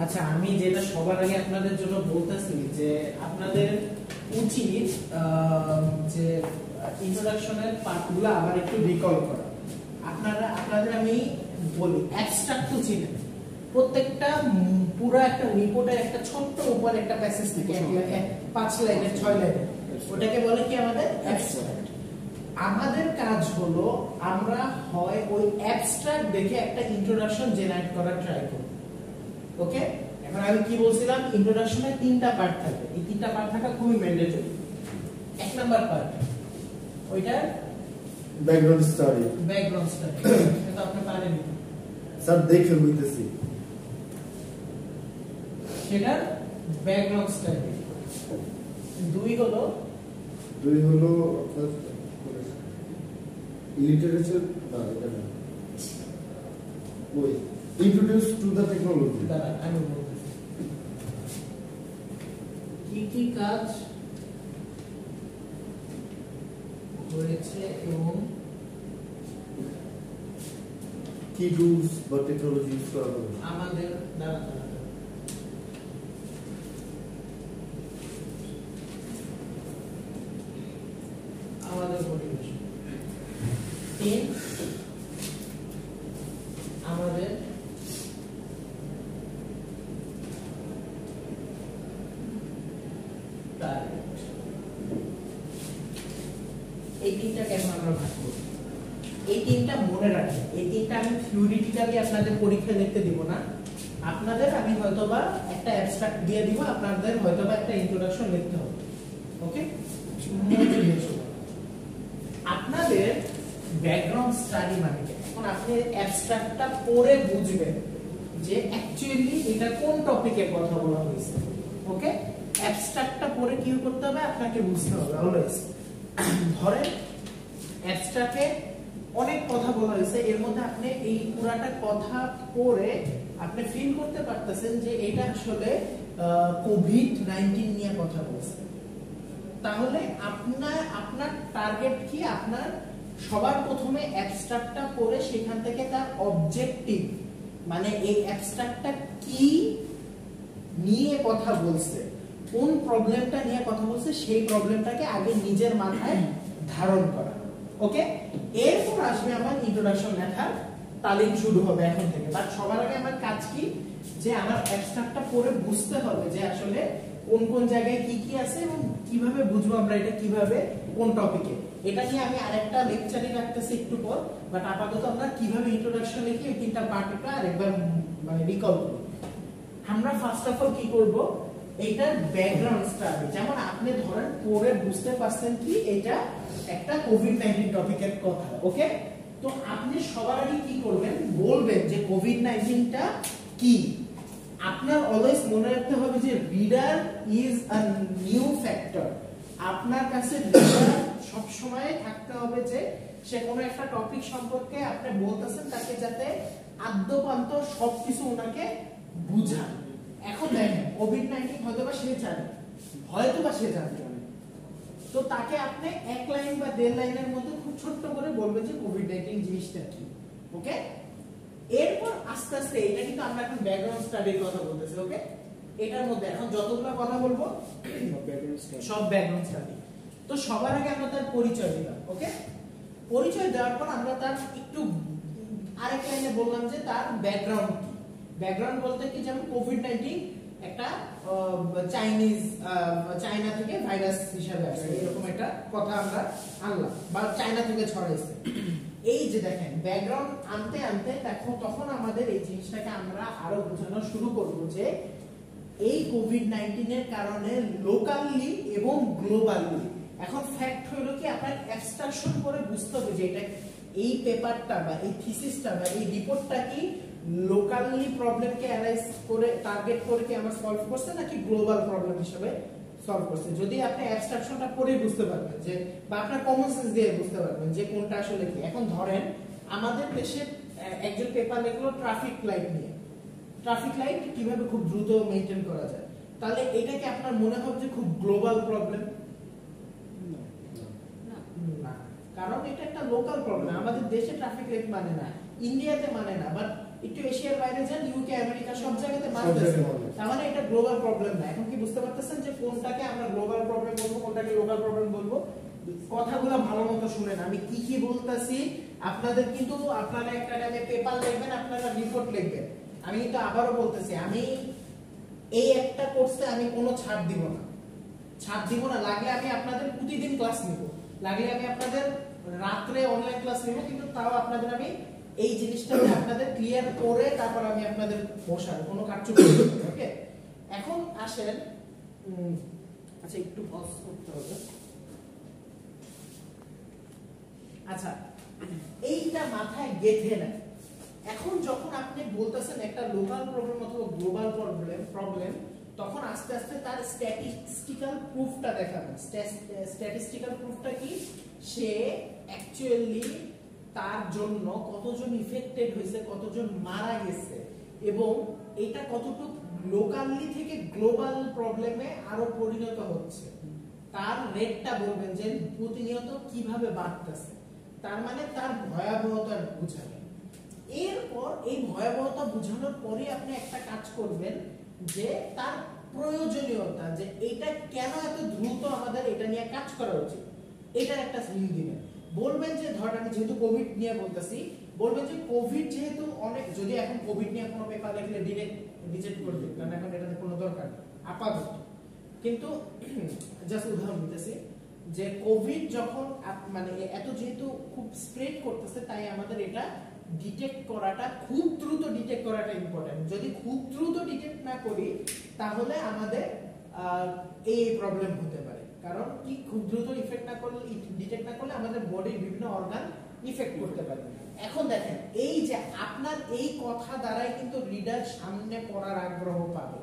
আচ্ছা, আমি যেটা সবার আগে আপনাদের জন্য বলতেছি যে আপনাদের উচিত যে ইন্ট্রোডাকশনের পার্টগুলো আবার একটু রিকল করা। আপনাদের আমি বলি, অ্যাবস্ট্রাক্ট তো চিনেন, প্রত্যেকটা পুরো একটা রিপোর্টের একটা ছোট্ট উপর একটা প্যাসেজ থাকে 5 লাইনের 6 লাইনের, ওটাকে বলে কি আমাদের অ্যাবস্ট্রাক্ট। আমাদের কাজ হলো আমরা হয় ওই অ্যাবস্ট্রাক্ট দেখে একটা ইন্ট্রোডাকশন জেনারেট করার ট্রাই করব। ওকে, এখন আমি কি বলছিলাম, ইন্ট্রোডাকশনে 3টা পার্ট থাকে, এই 3টা পার্ট থাকা খুবই ম্যান্ডেটরি। 1 নাম্বার পার্ট ওইটা ব্যাকগ্রাউন্ড স্টাডি। ব্যাকগ্রাউন্ড স্টাডি এটা আপনি পারেন স্যার দেখে বুঝতেছি, সেটা ব্যাকগ্রাউন্ড স্টাডি। 2 হলো আপনার লিটারেচার না, এটা না, ওই ইন্ট্রোডিউস টু দ্য টেকনোলজি। দ্বারা আমি বলতেছি কি কি কাজ হয়েছে এবং কি টুলস বা টেকনোলজি ইউজ করা হবে আমাদের দ্বারা আমাদের পরিবেশ, আমাদের টার্গেট। এই 3টা কেমন আমরা ভাগ করি, এই 3টা মনে রাখেন। এই 3টা আমি থিওরিটিক্যালি আপনাদের পরীক্ষা লিখতে দিব না, আপনাদের আমি হয়তোবা একটা অ্যাবস্ট্রাক্ট দিয়ে দিব, আপনাদের হয়তোবা একটা ইন্ট্রোডাকশন লিখতে হবে। ওকে, আপনাদের ব্যাকগ্রাউন্ড স্টাডি মানে কি? এখন আপনি অ্যাবস্ট্রাক্টটা পড়ে বুঝবেন যে অ্যাকচুয়ালি এটা কোন টপিকে কথা বলা হয়েছে। ওকে, অ্যাবস্ট্রাক্টটা পড়ে কি করতে হবে, আপনাকে বুঝতে হবে অলওয়েজ। ধরেন অ্যাবস্ট্রাক্টে অনেক কথা বলা হয়েছে, এর মধ্যে আপনি এই পুরাটা কথা পড়ে আপনি ফিল করতে পারতেছেন যে এটা আসলে কোভিড-19 নিয়ে কথা বলছে। তাহলে আপনার টার্গেট কি? আপনার সবার প্রথমে অ্যাবস্ট্রাক্টটা পড়ে সেখান থেকে তার অবজেক্টিভ, মানে এই অ্যাবস্ট্রাক্টটা কি নিয়ে কথা বলছে, কোন প্রবলেমটা নিয়ে কথা বলছে, সেই প্রবলেমটাকে আগে নিজের মাথায় ধারণ করা। ওকে, এরপর আসবে আমার ইন্ট্রোডাকশন লেখার তালিম শুরু হবে এখন থেকে। বাট সবার আগে আমার কাজ কি, যে আমার অ্যাবস্ট্রাক্টটা পড়ে বুঝতে হবে যে আসলে কোন কোন জায়গায় কি কি আছে এবং কিভাবে বুঝবো আমরা এটা কিভাবে কোন টপিকে। এটা নিয়ে আমি আরেকটা লেকচারই রাখতেছি একটু পর, বাট আপাতত আমরা কিভাবে ইন্ট্রোডাকশন লিখি এই 3টা পার্টটা আরেকবার মানে রিকল করি। আমরা ফার্স্ট অফ অল কি করব, এইটার ব্যাকগ্রাউন্ড স্টাডি। যেমন আপনি ধরেন পড়ে বুঝতে পারছেন কি এটা একটা কোভিড-19 টপিকের কথা। ওকে, তো আপনি সবার আগে কি করবেন, বলবেন যে কোভিড-19টা কি। আপনার অলওয়েজ মনে রাখতে হবে যে reader is a new factor. আপনার কাছে রিডার সব সময় থাকতে হবে যে সে কোনো একটা টপিক সম্পর্কে আপনি বলতেছেন, তাকে যাতে আদ্যপান্ত সবকিছু ওনাকে বুঝান। এখন দেখেন কোভিড-19 হয়তোবা সে জানে, হয়তোবা সে জানতে পারে, তো তাকে আপনি 1 লাইন বা 1.5 লাইনের মধ্যে খুব ছোট্ট করে বলবেন যে কোভিড-19 জিনিসটা কি। ওকে, এরপর আস্তে আস্তে, এটা কিন্তু আমরা এখন ব্যাকগ্রাউন্ড স্টাডির কথা বলতেছি। ওকে, এটার মধ্যে এখন যতগুলো কথা বলবো সব ব্যাকগ্রাউন্ড স্টাডি। তো সবার আগে আমরা তার পরিচয় দিলাম। ওকে, পরিচয় দেওয়ার পর আমরা তার একটু আরেক লাইনে বললাম যে তার ব্যাকগ্রাউন্ড কি। ব্যাকগ্রাউন্ড বলতে কি, যেমন কোভিড-19 একটা চায়না থেকে ভাইরাস হিসেবে আসছে, এরকম একটা কথা আমরা আনলাম, বা চায়না থেকে ছড়াইছে। এই যে দেখেন ব্যাকগ্রাউন্ড আনতে আনতে তখন আমাদের এই জিনিসটাকে আমরা আরো বোঝানো শুরু করব যে এই কোভিড-19 এর কারণে লোকালি এবং গ্লোবালি। এখন ফ্যাক্ট হলো কি, আপনার অ্যাবস্ট্রাকশন করে বুঝতে হবে যে এটা এই পেপারটা বা এই থিসিসটা বা এই রিপোর্টটা কি লোকালি প্রবলেমকে অ্যানালাইজ করে টার্গেট করে কি আমরা সলভ করছে, নাকি গ্লোবাল প্রবলেম হিসেবে সলভ করছে। যদি আপনি অ্যাবস্ট্রাকশনটা পড়ে বুঝতে পারবেন যে, বা আপনার কমন সেন্স দিয়ে বুঝতে পারবেন যে কোনটা আসলে কি। এখন ধরেন আমাদের দেশে একজন পেপার লিখলো ট্রাফিক লাইট নিয়ে, ট্রাফিক লাইট কিভাবে খুব দ্রুত মেইনটেইন করা যায়, তাহলে এটা কি আপনার মনে হবে যে খুব গ্লোবাল প্রবলেম? না, কারণ এটা একটা লোকাল প্রবলেম। আমাদের দেশে ট্রাফিক লাইট মানে না, ইন্ডিয়াতে মানে না, বাট একটু এশিয়ার বাইরে যান, ইউকে আমেরিকা সব জায়গাতে মারতেছে। তার মানে এটা গ্লোবাল প্রবলেম না। এখন কি বুঝতে পারতেছেন যে কোনটাকে আমরা গ্লোবাল প্রবলেম বলবো, কোনটাকে লোকাল প্রবলেম বলবো? কথাগুলো ভালো মতো শুনেন, আমি কি কি বলতাছি। আপনাদের কিন্তু আপনারা একটা টাইমে পেপার লিখবেন, আপনারা রিপোর্ট লিখবেন। আমি কিন্তু আবারও বলতেছি, আমি এই একটা কোর্সে আমি কোনো ছাড় দিব না, ছাড় দিব না। লাগলে আমি আপনাদের প্রতিদিন ক্লাস নিব, লাগলে আমি আপনাদের রাত্রে অনলাইন ক্লাস নিব, কিন্তু তাও আপনাদের আমি এই জিনিসটা আপনাদের ক্লিয়ার করে তারপর আমি আপনাদের বসাবো, কোনো কারচুপি করব না। ওকে, এখন আসেন, আচ্ছা একটু পজ করতে হবে। আচ্ছা, এইটা মাথায় গেঁথে নেন। এখন যখন আপনি বলতেছেন একটা লোকাল প্রবলেম অথবা গ্লোবাল প্রবলেম, তখন আস্তে আস্তে তার স্ট্যাটিস্টিক্যাল প্রুফটা দেখাবেন। স্ট্যাটিস্টিক্যাল প্রুফটা কি? সে অ্যাকচুয়ালি তার জন্য কতজন ইফেক্টেড হয়েছে, কতজন মারা গেছে, এবং এটা কতটুকু লোকালি থেকে গ্লোবাল প্রবলেমে আরো পরিণত হচ্ছে, তার রেটটা বলবেন যে প্রতিনিয়ত কিভাবে বাড়তেছে। তার মানে তার ভয়াবহতা বুঝাবেন। এরপর এই ভয়াবহতা বুঝানোর পরে আপনি একটা কাজ করবেন যে তার প্রয়োজনীয়তা, যে এটা কেন এত দ্রুত আমাদের এটা নিয়ে কাজ করা উচিত, এটার একটা লিঙ্ক দিবেন। বলবেন যে ধর আমি যেহেতু কোভিড নিয়ে বলতেছি, বলবেন যে কোভিড যেহেতু অনেক, যদি এখন কোভিড নিয়ে কোনো পেপার লিখলে ডিরেক্ট রিজেক্ট করে দিবে, কারণ এখন এটাতে কোনো দরকার নেই আপাতত। কিন্তু জাস্ট উদাহরণ দিতেছি যে কোভিড যখন মানে এত যেহেতু খুব স্প্রেড করতেছে, তাই আমাদের এটা ডিটেক্ট করাটা, খুব দ্রুত ডিটেক্ট করাটা ইম্পর্টেন্ট। যদি খুব দ্রুত ডিটেক্ট না করি তাহলে আমাদের এই প্রবলেম হতে পারে। কারণ কি, খুব দ্রুত ইফেক্ট না করলে, ডিটেক্ট না করলে আমাদের বডির বিভিন্ন অর্গান ইফেক্ট করতে পারে। এখন দেখেন, এই যে আপনার এই কথা দ্বারাই কিন্তু রিডার সামনে পড়ার আগ্রহ পাবে।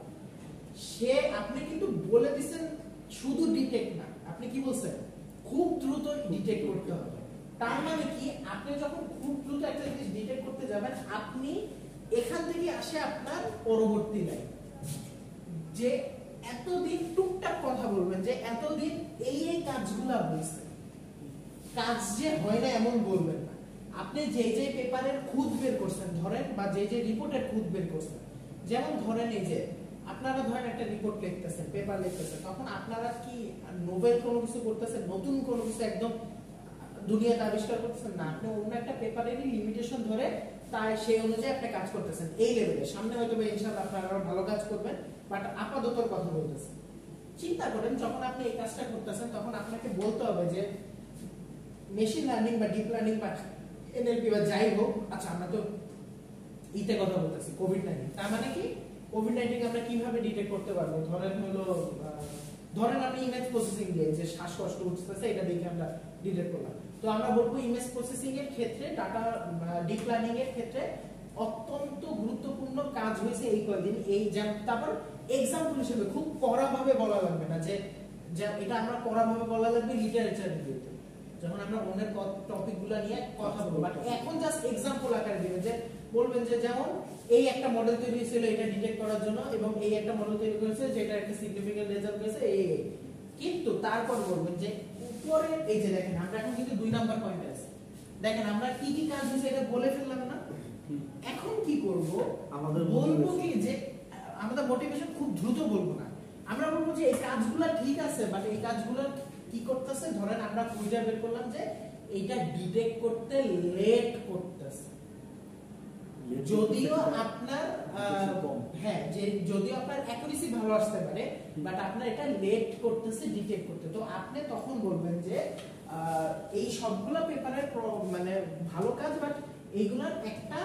সে, আপনি কিন্তু বলে দিচ্ছেন শুধু ডিটেক্ট না, আপনি কি বলছেন, খুব দ্রুত ডিটেক্ট করতে হবে। তার মানে কি, আপনি যখন খুব দ্রুত একটা জিনিস ডিটেক্ট করতে যাবেন, আপনি এখান থেকে আসে আপনার পরবর্তী লাইন, যে এতদিন টুকটাক কথা বলবেন যে এতদিন এই এই কাজগুলো হয়েছে, কাজ যে হয় না এমন বলবেন না। আপনি যে যে পেপারের খুঁত বের করছেন ধরেন, বা যে যে রিপোর্টের খুঁত বের করছেন, যেমন ধরেন এই যে আপনারা ধরেন একটা রিপোর্ট লিখতেছেন, পেপার লিখতেছেন, তখন আপনারা কি নোবেল কোনো কিছু করতেছেন, নতুন কোনো কিছু একদম দুনিয়াতে আবিষ্কার করতেছেন না। আপনি অন্য একটা পেপারেরই লিমিটেশন ধরে তাই সেই অনুযায়ী আপনি কাজ করতেছেন এই লেভেলে। সামনে হয়তো ইনশাআল্লাহ আপনারা আরো ভালো কাজ করবেন, বাট আপাতত কথা বলতেছেন। চিন্তা করেন যখন আপনি এই কাজটা করতেছেন, তখন আপনাকে বলতে হবে যে মেশিন লার্নিং বা ডিপ লার্নিং বা এনএলপি বা যাই হোক, আচ্ছা আমরা তো ইতে কথা বলতেছি কোভিড-19। তার মানে কি, কোভিড-19 আমরা কিভাবে ডিটেক্ট করতে পারবো? ধরেন আমি ইমেজ প্রসেসিং দিয়ে যে শ্বাসকষ্ট উঠতেছে, এটা দেখে আমরা ডিটেক্ট করলাম। তো আমরা বলবো ইমেজ প্রসেসিং এর ক্ষেত্রে, ডাটা ডিপ লার্নিং এর ক্ষেত্রে অত্যন্ত গুরুত্বপূর্ণ কাজ হয়েছে এই কয়েকদিন। এই তারপর এক্সাম্পল হিসেবে খুব কড়া ভাবে বলা লাগবে না, যে এটা আমরা কড়া ভাবে বলা লাগবে লিটারেচার রিভিউতে, যখন আমরা অন্যের টপিকগুলো নিয়ে কথা বলবো। বাট এখন জাস্ট এক্সাম্পল আকারে দিবেন, যে বলবেন যে যেমন এই একটা মডেল তৈরি হয়েছিল এটা ডিটেক্ট করার জন্য, এবং এই একটা মডেল তৈরি করেছে যেটা একটা সিগনিফিকেন্ট রেজাল্ট হয়েছে এই। কিন্তু তারপর বলবেন যে উপরে এই যে দেখেন, আমরা এখন কিন্তু 2 নাম্বার পয়েন্টে আছি। দেখেন আমরা কি কি কাজ হয়েছে এটা বলে ফেললাম না। এখন কি করব, আমাদের বলবো কি যে আমাদের মোটিভেশন খুব দ্রুত বলবো না, আমরা বলবো যে এই কাজগুলো ঠিক আছে, বাট এই কাজগুলো কি করতেছে, ধরেন আমরা খুঁজে বের করলাম যে এটা ডিটেক্ট করতে লেট করতেছে। যদিও আপনার হ্যাঁ, যে যদিও আপনার অ্যাকুরেসি ভালো আসতে পারে, বাট আপনার এটা লেট করতেছে ডিটেক্ট করতে। তো আপনি তখন বলবেন যে এই সবগুলো পেপারের মানে ভালো কাজ, বাট এইগুলোর একটা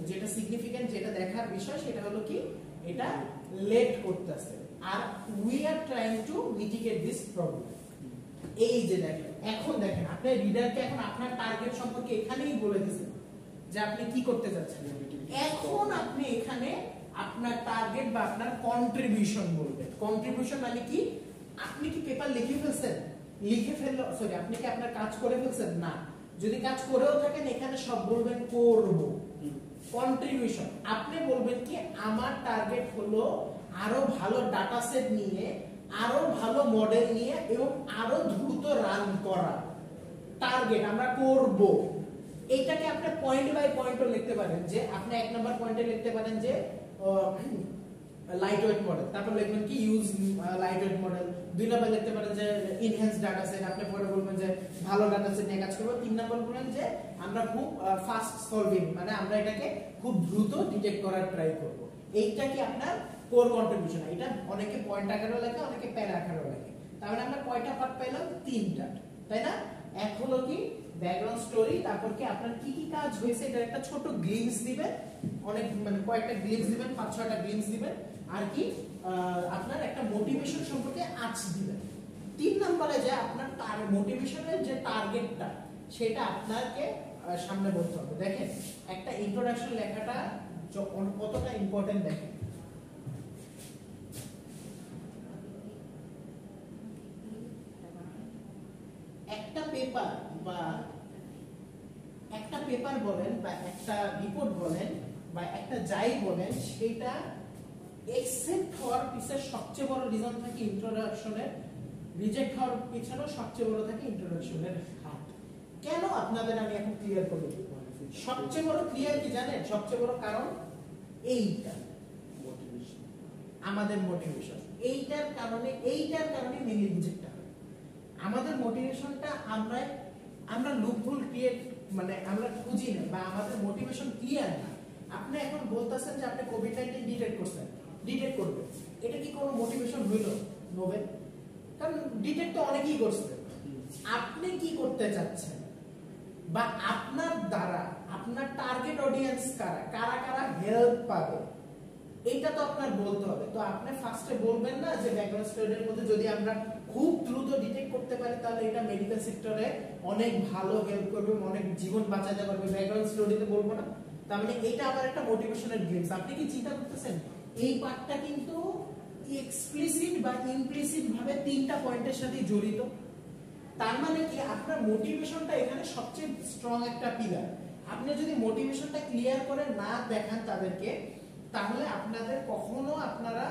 যেটা সিগনিফিকেন্ট, যেটা দেখার বিষয়, সেটা হলো কি এটা লেট করতেছে, আর we are trying to mitigate this problem. এই যে দেখেন, এখন দেখেন আপনি রিডারকে এখন আপনার টার্গেট সম্পর্কে এখানেই বলে দিয়েছেন যে আপনি কি করতে যাচ্ছেন। এখন আপনি এখানে আপনার টার্গেট বা আপনার কন্ট্রিবিউশন বলবেন। কন্ট্রিবিউশন মানে কি, আপনি কি পেপার লিখে ফেলছেন, সরি আপনি কি আপনার কাজ করে ফেলছেন না, যদি কাজ করেও থাকেন এখানে সব বলবেন করব। কন্ট্রিবিউশন আপনি বলবেন কি, আমার টার্গেট হলো আরো ভালো ডাটা সেট নিয়ে, আরো ভালো মডেল নিয়ে এবং আরো দ্রুত রান করা। টার্গেট আমরা করব, এইটাকে আপনি পয়েন্ট বাই পয়েন্টও লিখতে পারেন, যে আপনি 1 নাম্বার পয়েন্টে লিখতে পারেন যে লাইট ওয়েট মডেল, তারপর লিখবেন কি use light weight model. 2 number লিখতে পারেন যে এনহ্যান্স ডাটা সেট, আপনি পরে বলবেন যে ভালো ডাটা সেট নিয়ে কাজ করব। 3 নাম্বার বলেন যে আমরা খুব ফাস্ট সলভিং, মানে আমরা এটাকে খুব দ্রুত ডিটেক্ট করার ট্রাই করব। এইটা কি আপনার কোর কন্ট্রিবিউশন। এটা অনেকে পয়েন্ট আকারেও লেখে, অনেকে প্যারা আকারেও লেখে। তাহলে আমরা কয়টা পার্ট পেলাম? 3টা, তাই না? এক হলো কি ব্যাকগ্রাউন্ড স্টোরি, তারপর কি আপনার কি কি কাজ হয়েছে এটা একটা ছোট গ্লিমস দিবেন, অনেক মানে কয়েকটা গ্লিমস দিবেন, 5-6টা গ্লিমস দিবেন, আর কি আপনার একটা মোটিভেশন সম্পর্কে আঁচ দিবেন। 3 নম্বরে যে আপনার তার মোটিভেশনের যে টার্গেটটা সেটা আপনাকে সামনে বলতে হবে। দেখেন একটা ইন্ট্রোডাকশন লেখাটা কতটা ইম্পর্টেন্ট, দেখেন একটা পেপার বা একটা পেপার বলেন বা একটা রিপোর্ট বলেন বা একটা যাই বলেন, সেটা একসেপ্ট হওয়ার পিছনে সবচেয়ে বড় রিজন থাকে ইন্ট্রোডাকশনের, রিজেক্ট হওয়ার পিছনে সবচেয়ে বড় থাকে ইন্ট্রোডাকশনের হাত। কেন আপনাদের আমি এখন ক্লিয়ার করে দেব। সবচেয়ে বড় ক্লিয়ার কি জানেন? সবচেয়ে বড় কারণ এইটা, মোটিভেশন, আমাদের মোটিভেশন। এইটার কারণে মেইনলি রিজেক্ট হয়। আমাদের মোটিভেশনটা আমরা লুপহোল ক্রিয়েট, মানে আমরা খুঁজি না, বা আমাদের মোটিভেশন ক্লিয়ার না। আপনি এখন বলতেছেন যে আপনি কোভিড-19 ডিটেক্ট করছেন, ডিটেক্ট করবেন, এটা কি কোনো মোটিভেশন হইল? নোবেল। কারণ ডিটেক্ট তো অনেকেই করছে। আপনি কি করতে চাচ্ছেন, বা আপনার দ্বারা আপনার টার্গেট অডিয়েন্স কারা কারা হেল্প পাবে, এইটা তো আপনার বলতে হবে। তো আপনি ফার্স্টে বলবেন না যে ব্যাকগ্রাউন্ড স্টোরির মধ্যে যদি আমরা খুব দ্রুত ডিটেক্ট করতে পারি তাহলে এটা মেডিকেল সেক্টরে অনেক ভালো হেল্প করবে, অনেক জীবন বাঁচাতে পারবে, ব্যাকগ্রাউন্ড স্টোরিতে বলবো না। তার মানে এটা আবার একটা মোটিভেশনের গ্লিমস। আপনি কি চিন্তা করতেছেন এই পার্টটা কিন্তু এক্সপ্লিসিট বা ইমপ্লিসিট ভাবে 3টা পয়েন্টের সাথে জড়িত। তার মানে কি আপনার মোটিভেশনটা এখানে সবচেয়ে স্ট্রং একটা পিলার। আপনি যদি মোটিভেশনটা ক্লিয়ার করে না দেখান তাদেরকে, তাহলে আপনাদের কখনো আপনারা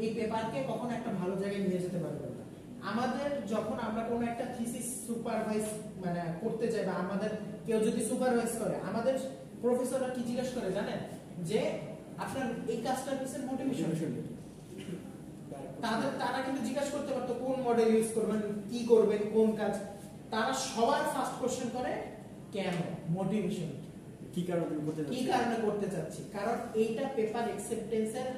এই পেপারকে কখনো একটা ভালো জায়গায় নিয়ে যেতে পারবেন না। আমাদের যখন আমরা কোনো একটা থিসিস সুপারভাইজ মানে করতে যাই, বা আমাদের কেউ যদি সুপারভাইজ করে, আমাদের প্রফেসররা কি জিজ্ঞাসা করে জানেন? যে আপনার এই কাজটার পিছনে মোটিভেশন। তারা কিন্তু জিজ্ঞাসা করতে পারতো কোন মডেল ইউজ করবেন, কি করবেন, কোন কাজ। তারা সবার ফার্স্ট কোশ্চেন করে কেন, মোটিভেশন কি কারণে করতে চাচ্ছি। কারণ এইটা পেপার অ্যাকসেপ্টেন্সের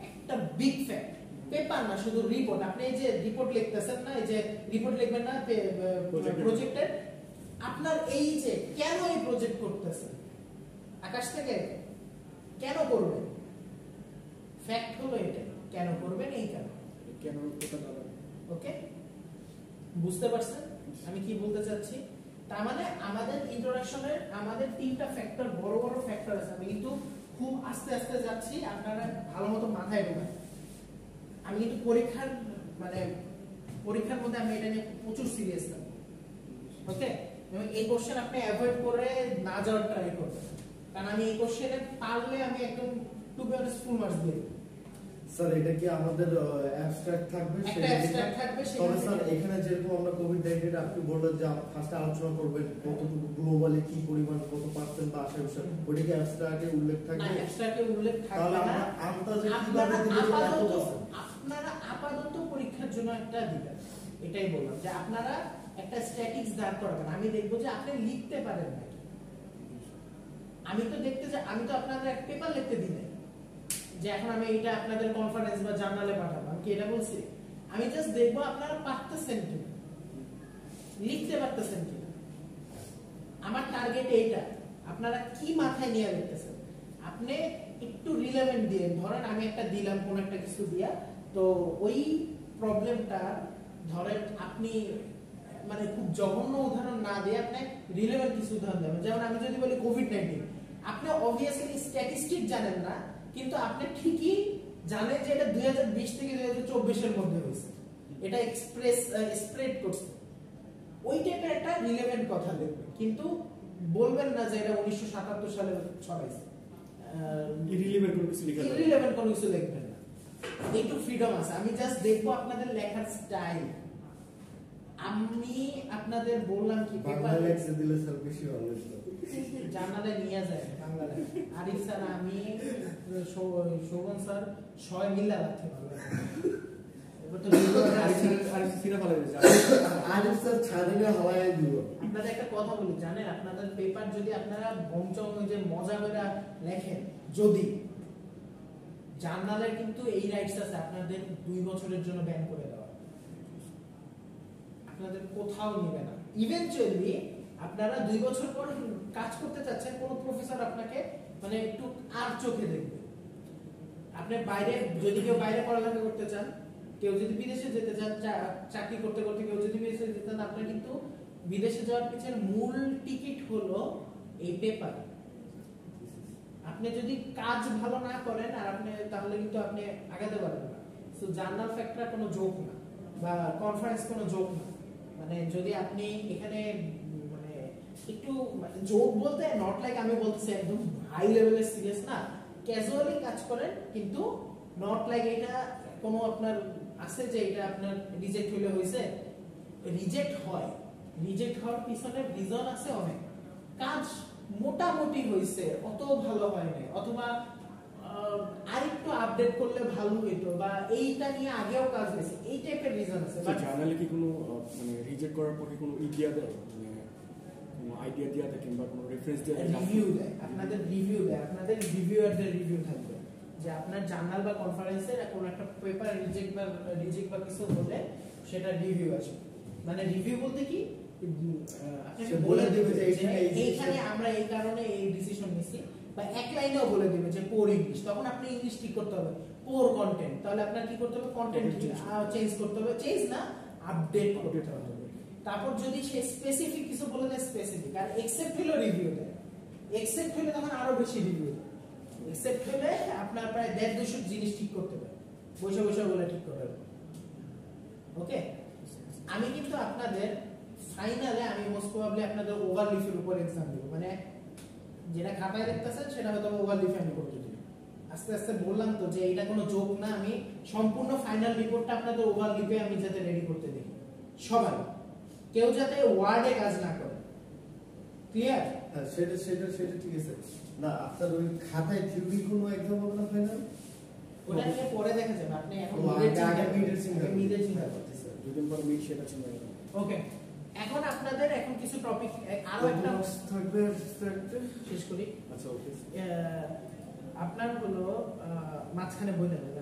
একটা বিগ ফ্যাক্ট। পেপার না, শুধু রিপোর্ট। আপনি এই যে রিপোর্ট লিখতেছেন না, এই যে রিপোর্ট লিখবেন না প্রজেক্টের, আপনার এই যে কেন এই প্রজেক্ট করতেছেন, আকাশ থেকে কেন করবেন, ফ্যাক্ট হলো এটা। কেন করবেন এই কারণে, কেন ওকে বুঝতে পারছেন আমি কি বলতে চাচ্ছি? তার মানে আমাদের ইন্ট্রোডাকশনের আমাদের 3টা ফ্যাক্টর, বড় বড় ফ্যাক্টর আছে। আমি কিন্তু খুব আস্তে আস্তে যাচ্ছি, আপনারা ভালো মতো মাথায় ঢোকান। আমি কিন্তু পরীক্ষার মধ্যে আমি এটা নিয়ে প্রচুর সিরিয়াস থাকি, ওকে? এই কোশ্চেন আপনি অ্যাভয়েড করে না যাওয়ার ট্রাই করবেন, কারণ আমি এই কোশ্চেনে পারলে আমি একদম to be honest full marks দিয়ে দেব। স্যার এটা কি আমাদের অ্যাবস্ট্রাক্ট থাকবে? একটা অ্যাবস্ট্রাক্ট থাকবে। তবে স্যার এখানে যেরকম আমরা কোভিড-19 আপনি বললেন যে ফার্স্টে আলোচনা করবেন কতটুকু গ্লোবালি কি পরিমাণ, কত পার্সেন্ট বা আশেপাশে, ওটা কি অ্যাবস্ট্রাক্টে উল্লেখ থাকবে? না, অ্যাবস্ট্রাক্টে উল্লেখ থাকবে তাহলে না। আমরা আন্দাজে কিভাবে দিবেন? আপনারা আপাতত পরীক্ষার জন্য একটা দিবেন, এটাই বললাম যে আপনারা একটা স্ট্যাটিক্স দাঁড় করাবেন। আমি দেখবো যে আপনি লিখতে পারেন নাকি। আমি তো আপনাদের একটা পেপার লিখতে দিই নাই যে এখন আমি এটা আপনাদের কনফারেন্স বা জার্নালে পাঠাবো, আমি কি এটা বলছি? আমি জাস্ট দেখবো আপনারা পারতেছেন কিনা, লিখতে পারতেছেন কিনা। আমার টার্গেট এইটা, আপনারা কি মাথায় নিয়ে লিখতেছেন। আপনি একটু রিলেভেন্ট দিয়ে, ধরেন আমি একটা দিলাম কোন একটা কিছু দিয়া, তো ওই প্রবলেমটা ধরেন আপনি মানে খুব জঘন্য উদাহরণ না দিয়ে আপনি রিলেভেন্ট কিছু উদাহরণ দেবেন। যেমন আমি যদি বলি কোভিড-19, আপনি অবভিয়াসলি স্ট্যাটিস্টিক জানেন না, কিন্তু আপনি ঠিকই জানেন যে এটা 2020 থেকে 2024 এর মধ্যে হয়েছে, এটা স্প্রেড করছে। ওই টাইপের একটা রিলেভেন্ট কথা লিখবেন, কিন্তু বলবেন না যে এটা 1977 সালে ছড়াইছে। ইররিলেভেন্ট কোনো কিছু লিখবেন না, একটু ফ্রিডম আছে। আমি জাস্ট দেখবো আপনাদের লেখার স্টাইল আমি আপনাদের বললাম কি বাংলা লেখছে দিলে স্যার বেশি ভালো হতো জার্নালে নিয়ে যায় বাংলাতে আরিফ স্যার আমি শোভন স্যার সবাই মিলে রাখতে পারবো এবার তো আরিফ সিরা ভালো হয়েছে আরিফ স্যার ছাড়িয়ে হাওয়ায় দিব আপনাদের একটা কথা বলি জানেন আপনাদের পেপার যদি আপনারা বংচং যে মজা করে লেখেন যদি জার্নালের কিন্তু এই রাইটস আছে আপনাদের 2 বছরের জন্য ব্যান করে দেওয়া আপনাদের কোথাও নেবে না ইভেন্চুয়ালি আপনারা 2 বছর পর কাজ করতে চাচ্ছেন কোন প্রফেসর আপনাকে মানে একটু আর চোখে দেখবে আপনি বাইরে যদি কেউ বাইরে পড়ালেখা করতে চান কেউ যদি বিদেশে যেতে চান চাকরি করতে করতে কেউ যদি বিদেশে যেতে চান আপনার কিন্তু বিদেশে যাওয়ার পিছনে মূল টিকিট হলো এই পেপার আপনি যদি কাজ ভালো না করেন আর আপনি তাহলে কিন্তু আপনি আগাতে পারবেন না সো জার্নাল ফ্যাক্টর কোনো জোক না বা কনফারেন্স কোনো জোক না মানে যদি আপনি এখানে মানে একটু জোক বলতে নট লাইক আমি বলতেছি একদম হাই লেভেলের সিরিয়াস না ক্যাজুয়ালি কাজ করেন কিন্তু নট লাইক এটা কোনো আপনার আছে যে এটা আপনার রিজেক্ট হলে হইছে রিজেক্ট হয় রিজেক্ট হওয়ার পিছনে রিজন আছে অনেক কাজ মোটামুটি হইছে অত ভালো হয় না অথবা আরেকটু আপডেট করলে ভালো হইতো বা এইটা নিয়ে আগেও কাজ হয়েছে এই টাইপের রিজন আছে বাট জার্নালে কি কোনো মানে রিজেক্ট করার পরে কোনো আইডিয়া দেয় মানে কোনো আইডিয়া দেয়া থাকে কিংবা কোনো রেফারেন্স দেয়া রিভিউ দেয় আপনাদের রিভিউ দেয় আপনাদের রিভিউয়ারদের রিভিউ থাকবে যে আপনার জার্নাল বা কনফারেন্সের কোন একটা পেপার রিজেক্ট বা কিছু হলে সেটা রিভিউ আছে মানে রিভিউ বলতে কি আপনাকে বলে দেবে যে এইখানে আমরা এই কারণে এই ডিসিশন নিছি বা এক লাইনেও বলে দিবে যে পোর ইংলিশ তখন আপনি ইংলিশ ঠিক করতে হবে পোর কন্টেন্ট তাহলে আপনার কি করতে হবে কন্টেন্ট চেঞ্জ করতে হবে চেঞ্জ না আপডেট করতে হবে তারপর যদি সে স্পেসিফিক কিছু বলে দেয় স্পেসিফিক আর এক্সেপ্ট হলো রিভিউ দেয় এক্সেপ্ট হলে তখন আরো বেশি রিভিউ দেয় এক্সেপ্ট হলে আপনার প্রায় 150 জিনিস ঠিক করতে হবে বসে বসে বলে ঠিক করতে হবে ওকে আমি কিন্তু আপনাদের ফাইনালে আমি মোস্ট প্রবাবলি আপনাদের ওভারলিফের উপর एग्जाम দেব মানে যেটা খাতায় দেখতেছেন সেটা হয়তো ওভারলিফ আমি করতে দিই আস্তে আস্তে বললাম তো যে এটা কোনো জোক না আমি সম্পূর্ণ ফাইনাল রিপোর্টটা আপনাদের ওভারলিফে আমি যাতে রেডি করতে দিই সবাই কেউ যাতে ওয়ার্ডে কাজ না করে ক্লিয়ার হ্যাঁ সেটা ঠিক আছে না আপনার ওই খাতায় থিওরি কোনো एग्जाम হবে না ফাইনাল ওটা নিয়ে পরে দেখা যাবে আপনি এখন মিডের চিন্তা করতেছেন দুদিন পর মিড সেটা চিন্তা করবেন ওকে এখন আপনাদের এখন কিছু টপিক আরো একটা থাকবে শেষ করি আচ্ছা ওকে আপনার হলো মাঝখানে বলে দেন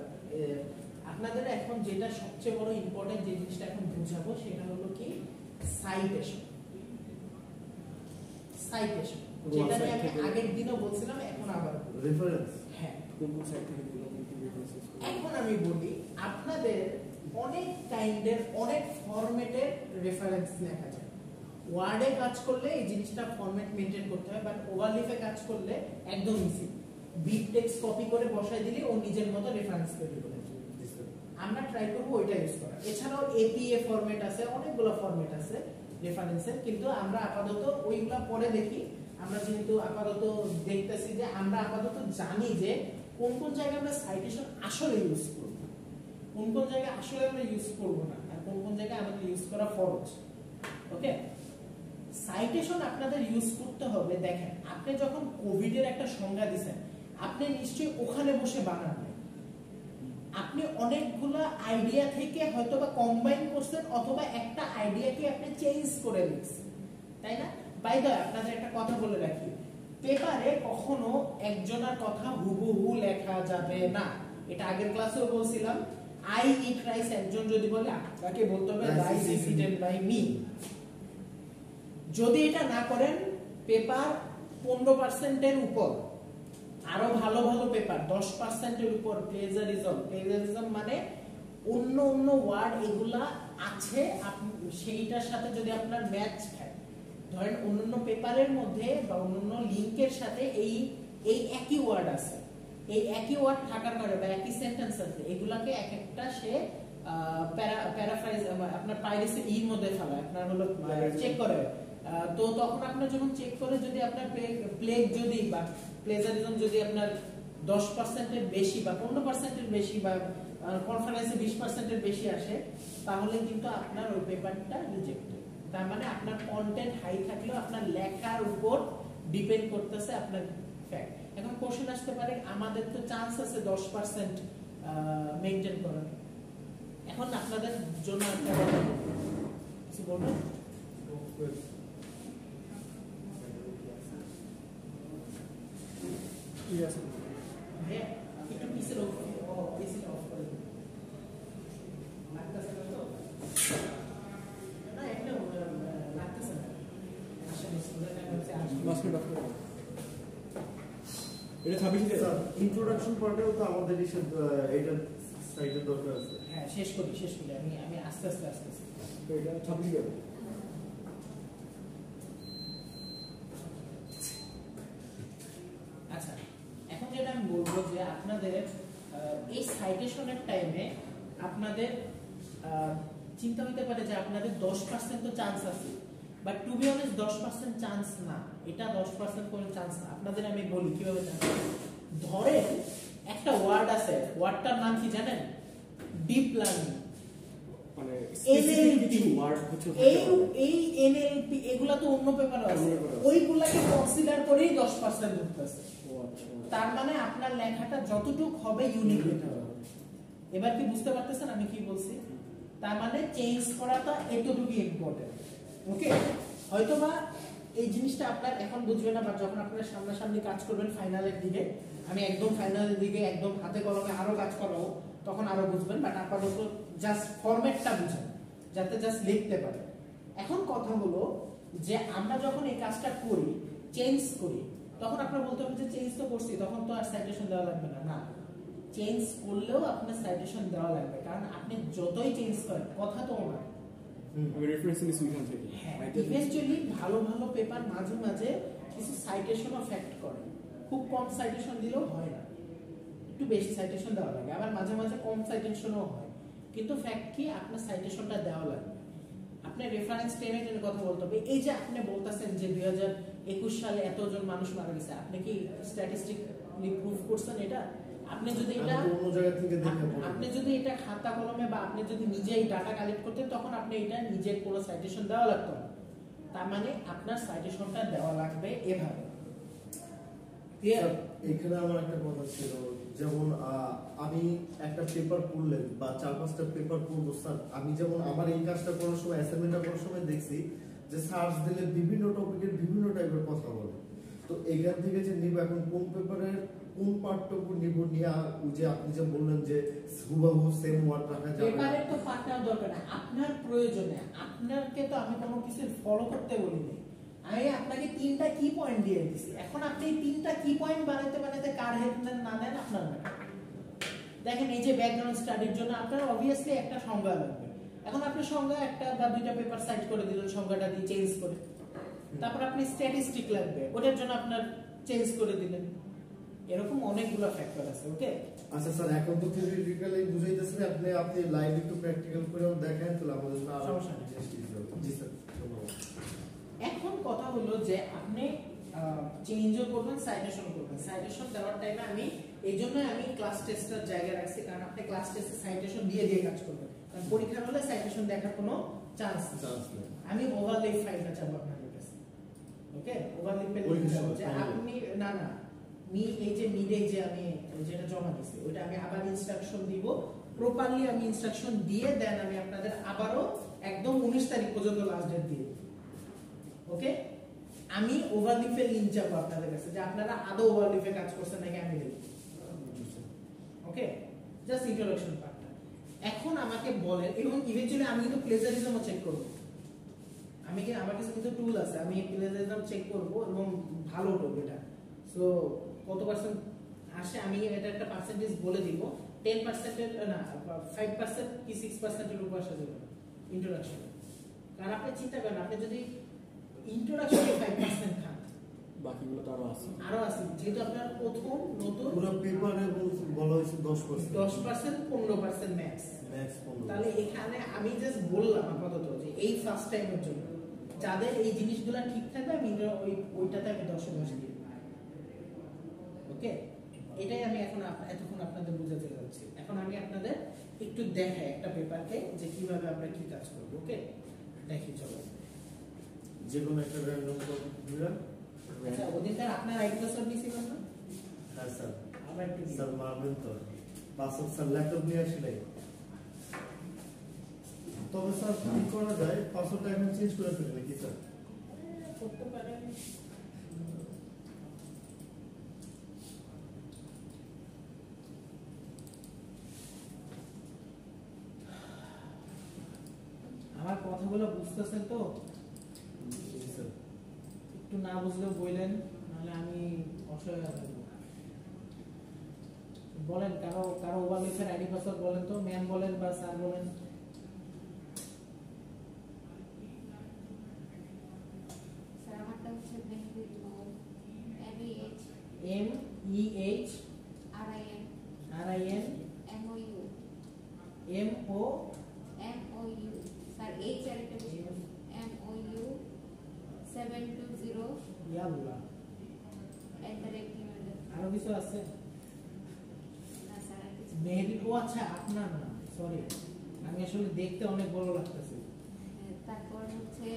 আপনাদের এখন যেটা সবচেয়ে বড় ইম্পর্টেন্ট যে জিনিসটা এখন বুঝাবো সেটা হলো কি সাইটেশন যেটা নিয়ে আমি আগের দিনও বলছিলাম এখন আবার রেফারেন্স হ্যাঁ কোন কোন সাইট থেকে দিলো কোন কোন রেফারেন্সেস এখন আমি বলি আপনাদের অনেক কাইন্ডের অনেক ফরম্যাটের রেফারেন্স লেখা যায় ওয়ার্ডে কাজ করলে এই জিনিসটা ফরম্যাট মেইনটেইন করতে হয় বাট ওভারলিফে কাজ করলে একদম ইজি বিট টেক্সট কপি করে বসায় দিলে ও নিজের মতো রেফারেন্স তৈরি করে আমরা ট্রাই করব ওইটা ইউজ করা এছাড়াও এপিএ ফরম্যাট আছে অনেকগুলো ফরম্যাট আছে রেফারেন্সের কিন্তু আমরা আপাতত ওইগুলা পরে দেখি আমরা যেহেতু আপাতত দেখতেছি যে আমরা আপাতত জানি যে কোন কোন জায়গায় আমরা সাইটেশন আসলে ইউজ করব কোন কোন জায়গায় আসলে আমরা ইউজ করব না আর কোন কোন জায়গায় আমাদের ইউজ করা ফরজ ওকে সাইটেশন আপনাদের ইউজ করতে হবে দেখেন আপনি যখন কোভিড এর একটা সংজ্ঞা দিবেন আপনি নিশ্চয়ই ওখানে বসে বানাবেন আপনি অনেকগুলো আইডিয়া থেকে হয়তোবা কম্বাইন করছেন অথবা একটা আইডিয়াকে আপনি চেঞ্জ করে লিখছেন তাই না বাই দ্য আপনাদের একটা কথা বলে রাখি পেপারে কখনো একজনের কথা হুবহু লেখা যাবে না এটা আগের ক্লাসেও বলছিলাম আই ইট রাইস একজন যদি বলে তাকে বলতে হবে rice is eaten by me যদি এটা না করেন পেপার 15% এর উপর আরো ভালো ভালো পেপার 10% এর উপর প্লেজারিজম মানে অন্য ওয়ার্ড এগুলা আছে সেইটার সাথে যদি আপনার ম্যাচ খায় ধরেন অন্য পেপারের মধ্যে বা অন্য লিংকের সাথে এই একই ওয়ার্ড আছে এই একই ওয়ার্ড থাকার কারণে বা একই সেন্টেন্স আছে এগুলাকে এক একটা সে প্যারাফ্রাইজ আপনার পাইরেসি এর মধ্যে ফেলা আপনার হলো চেক করে তো তখন আপনার যখন চেক করে যদি আপনার প্লেগ যদি বা প্লেজারিজম যদি আপনার 10% এর বেশি বা 15% এর বেশি বা কনফারেন্সে 20% এর বেশি আসে, তাহলে কিন্তু আপনার ওই পেপারটা রিজেক্টেড। তার মানে আপনার কন্টেন্ট হাই থাকলেও আপনার লেখার উপর ডিপেন্ড করতেছে আপনার ফ্যাক্ট। এখন কোশ্চেন আসতে পারে আমাদের তো চান্স আছে 10% মেইনটেইন করার, এখন আপনাদের জন্য একটা কথা কিছু বলবেন? ঠিক আছে হ্যাঁ, একটু পিছের পিছনে অফ করে দিন। লাগতেছে না তো? না, একটা লাগতেছে না। আসলে স্টুডেন্ট হচ্ছে মাস্টার ডক্টর এটা 26 এর স্যার ইন্ট্রোডাকশন পার্টেও তো আমাদের এটা সাইডের দরকার আছে। হ্যাঁ, শেষ করি আমি আস্তে আস্তে তো এটা 26 এর আচ্ছা, এখন যেটা আমি বলবো যে আপনাদের এই সাইটেশনের টাইমে আপনাদের চিন্তা হতে পারে যে আপনাদের 10% তো চান্স আছে, but to be honest 10% chance না, এটা 10% কোনো চান্স না। আপনাদের আমি বলি কিভাবে চান্স। ধরেন একটা ওয়ার্ড আছে, ওয়ার্ডটার নাম কি জানেন? ডিপ লার্নিং, মানে NLP, কিছু ওয়ার্ড হচ্ছে এই NLP এগুলা তো অন্য পেপারে আছে, ওইগুলাকে কনসিডার করেই 10% ধরতেছে। ও আচ্ছা, তার মানে আপনার লেখাটা যতটুক হবে ইউনিক লেখা হবে। এবার কি বুঝতে পারতেছেন আমি কি বলছি? তার মানে চেঞ্জ করাটা এতটুকু ইম্পর্টেন্ট। ওকে, হয়তোবা এই জিনিসটা আপনার এখন বুঝবেন না, বা যখন আপনারা সামনাসামনি কাজ করবেন ফাইনালের দিকে, আমি একদম ফাইনালের দিকে একদম হাতে কলমে আরো কাজ করাবো, তখন আরো বুঝবেন। বাট আপাতত জাস্ট ফরম্যাটটা বুঝেন যাতে জাস্ট লিখতে পারেন। এখন কথা হলো যে আমরা যখন এই কাজটা করি, চেঞ্জ করি, তখন আপনারা বলতে হবে যে চেঞ্জ তো করছি, তখন তো আর সাইটেশন দেওয়া লাগবে না। না, চেঞ্জ করলেও আপনার সাইটেশন দেওয়া লাগবে, কারণ আপনি যতই চেঞ্জ করেন কথা তো না। আমি রেফারেন্স নিছি ওইখান থেকে। হ্যাঁ, ইভেন্চুয়ালি ভালো ভালো পেপার মাঝে মাঝে কিছু সাইটেশনও ফ্যাক্ট করে। খুব কম সাইটেশন দিলেও হয় না, একটু বেশি সাইটেশন দেওয়া লাগে। আবার মাঝে মাঝে কম সাইটেশনও হয়, কিন্তু ফ্যাক্ট কি আপনার সাইটেশনটা দেওয়া লাগবে। আপনি রেফারেন্স টেনে টেনে কথা বলতে হবে। এই যে আপনি বলতেছেন যে 2021 সালে এতজন মানুষ মারা গেছে, আপনি কি স্ট্যাটিস্টিক্যালি প্রুফ করছেন এটা? আপনি যদি এটা অন্য জায়গা থেকে দেখে আপনি যদি এটা খাতা কলমে বা আপনি যদি নিজেই ডাটা কালেক্ট করতেন, তখন আপনি এটা নিজের কোনো সাইটেশন দেওয়া লাগতো না। তার মানে আপনার সাইটেশনটা দেওয়া লাগবে এভাবে। ক্লিয়ার? এখানে আমার একটা কথা ছিল, যেমন আমি একটা পেপার পড়লে বা 4-5টা পেপার পড়বো স্যার, আমি যেমন আমার এই কাজটা করার সময়, অ্যাসাইনমেন্টটা করার সময় দেখছি যে সার্চ দিলে বিভিন্ন টপিকের বিভিন্ন টাইপের কথা বলে। তো এখান থেকে যে নিব এখন কোন পেপারের কোন পার্টটুকু নিব, নিয়ে ওই যে আপনি যে বললেন যে হুবহু সেম ওয়ার্ড রাখা যাবে, পেপারের তো পার্টনার দরকার না, আপনার প্রয়োজনে। আপনাকে তো আমি কোনো কিছু ফলো করতে বলিনি, আমি আপনাকে 3টা কি পয়েন্ট দিয়ে দিছি। এখন আপনি 3টা কি পয়েন্ট বানাইতে বানাইতে কার হেল্প নেন না নেন আপনার ব্যাপার। দেখেন এই যে ব্যাকগ্রাউন্ড স্টাডির জন্য আপনার অবভিয়াসলি একটা সংজ্ঞা লাগবে। এখন আপনি সংজ্ঞা একটা বা দুইটা পেপার সাইড করে দিলেন সংজ্ঞাটা দিয়ে চেঞ্জ করে, তারপর আপনি স্ট্যাটিস্টিক লাগবে, ওটার জন্য আপনার চেঞ্জ করে দিলেন। এরকম অনেকগুলো ফ্যাক্টর আছে। ওকে, আচ্ছা স্যার, এখন তো থিওরিটিক্যালি বুঝাইতেছেন, আপনি লাইভ একটু প্র্যাকটিক্যাল করেও দেখেন, তাহলে আমাদের জন্য আরো সমস্যা নেই। জি স্যার, ধন্যবাদ। এখন কথা হলো যে আপনি চেঞ্জও করবেন, সাইটেশন করবেন। সাইটেশন দেওয়ার টাইমে আমি এই জন্য আমি ক্লাস টেস্টের জায়গায় রাখছি, কারণ আপনি ক্লাস টেস্টে সাইটেশন দিয়ে কাজ করবেন, কারণ পরীক্ষার হলে সাইটেশন দেখার কোনো চান্স নেই। আমি ওভারলিপ ফাইলটা চাবো আপনাদের কাছে। ওকে, ওভারলিপের লিংক চাবো যে আপনি না এই যে মিডে যে আমি যেটা জমা দিছি ওটা আমি আবার ইনস্ট্রাকশন দিব, প্রপারলি আমি ইনস্ট্রাকশন দিয়ে দেন আমি আপনাদের আবারও একদম 19 তারিখ পর্যন্ত লাস্ট ডেট দিয়ে। ওকে, আমি ওভারলিপের লিংক চাবো আপনাদের কাছে যে আপনারা আদৌ ওভারলিপে কাজ করছেন নাকি আমি দেখব। ওকে, জাস্ট ইন্ট্রোডাকশন পার্টটা। এখন আমাকে বলেন, এবং ইভেন্চুয়ালি আমি কিন্তু প্লেজারিজমও চেক করব। আমার কাছে কিন্তু টুল আছে, আমি প্লেজারিজম চেক করব এবং ভালো টুল এটা। সো কত পার্সেন্ট আসে আমি এটা একটা পার্সেন্টেজ বলে দিব। 10% এর না 5% কি 6% এর উপর আসা যাবে ইন্ট্রোডাকশন। কারণ আপনি চিন্তা করেন, আপনি যদি ইন্ট্রোডাকশনে 5% খান, বাকিগুলো তো আরো আছে। যেহেতু আপনার প্রথম নতুন পুরো পেপারে বলা হয়েছে 10%, 15% ম্যাক্স। তাহলে এখানে আমি জাস্ট বললাম আপাতত যে এই ফার্স্ট টাইমের জন্য যাদের এই জিনিসগুলো ঠিক থাকবে আমি ওইটাতে আমি 10 দিই। ওকে, এটাই আমি এখন এতক্ষণ আপনাদের বোঝাতে যাচ্ছি। এখন আমি আপনাদের একটু দেখাই একটা পেপারকে যে কিভাবে আমরা কি কাজ করব। ওকে, দেখি চলো। যে কোনো একটা র্যান্ডম টপিক আচ্ছা, ওদিনকার আপনার আইডি পাসওয়ার্ড নিয়েছিলেন না? হ্যাঁ স্যার। আবার একটু দিন। স্যার মারবেন তো, পাসওয়ার্ড স্যার ল্যাপটপ নিয়ে আসলেই। তবে স্যার কি করা যায়, পাসওয়ার্ডটা এখন চেঞ্জ করে ফেলি নাকি স্যার? করতে পারেন। আমার কথাগুলো বুঝতেছেন তো? জি স্যার। একটু না বুঝলেও বললেন, নাহলে আমি অসহায় হয়ে যাবো। বলেন, কারো ওভারলিপের আইডি পাসওয়ার্ড বলেন তো, ম্যাম বলেন বা স্যার বলেন। স্যার আমারটা হচ্ছে মেহবুব নূর, MEH MEH RIN RIN MOU MOU sir H আর একটা বেশি MOU 720 ইয়াল্লাহ। @gmail. আরো কিছু আছে? না স্যার আর কিছু মেহেদি, ও আচ্ছা আপনার না, সরি, আমি আসলে দেখতে অনেক বড় লাগতেছে। তারপর হচ্ছে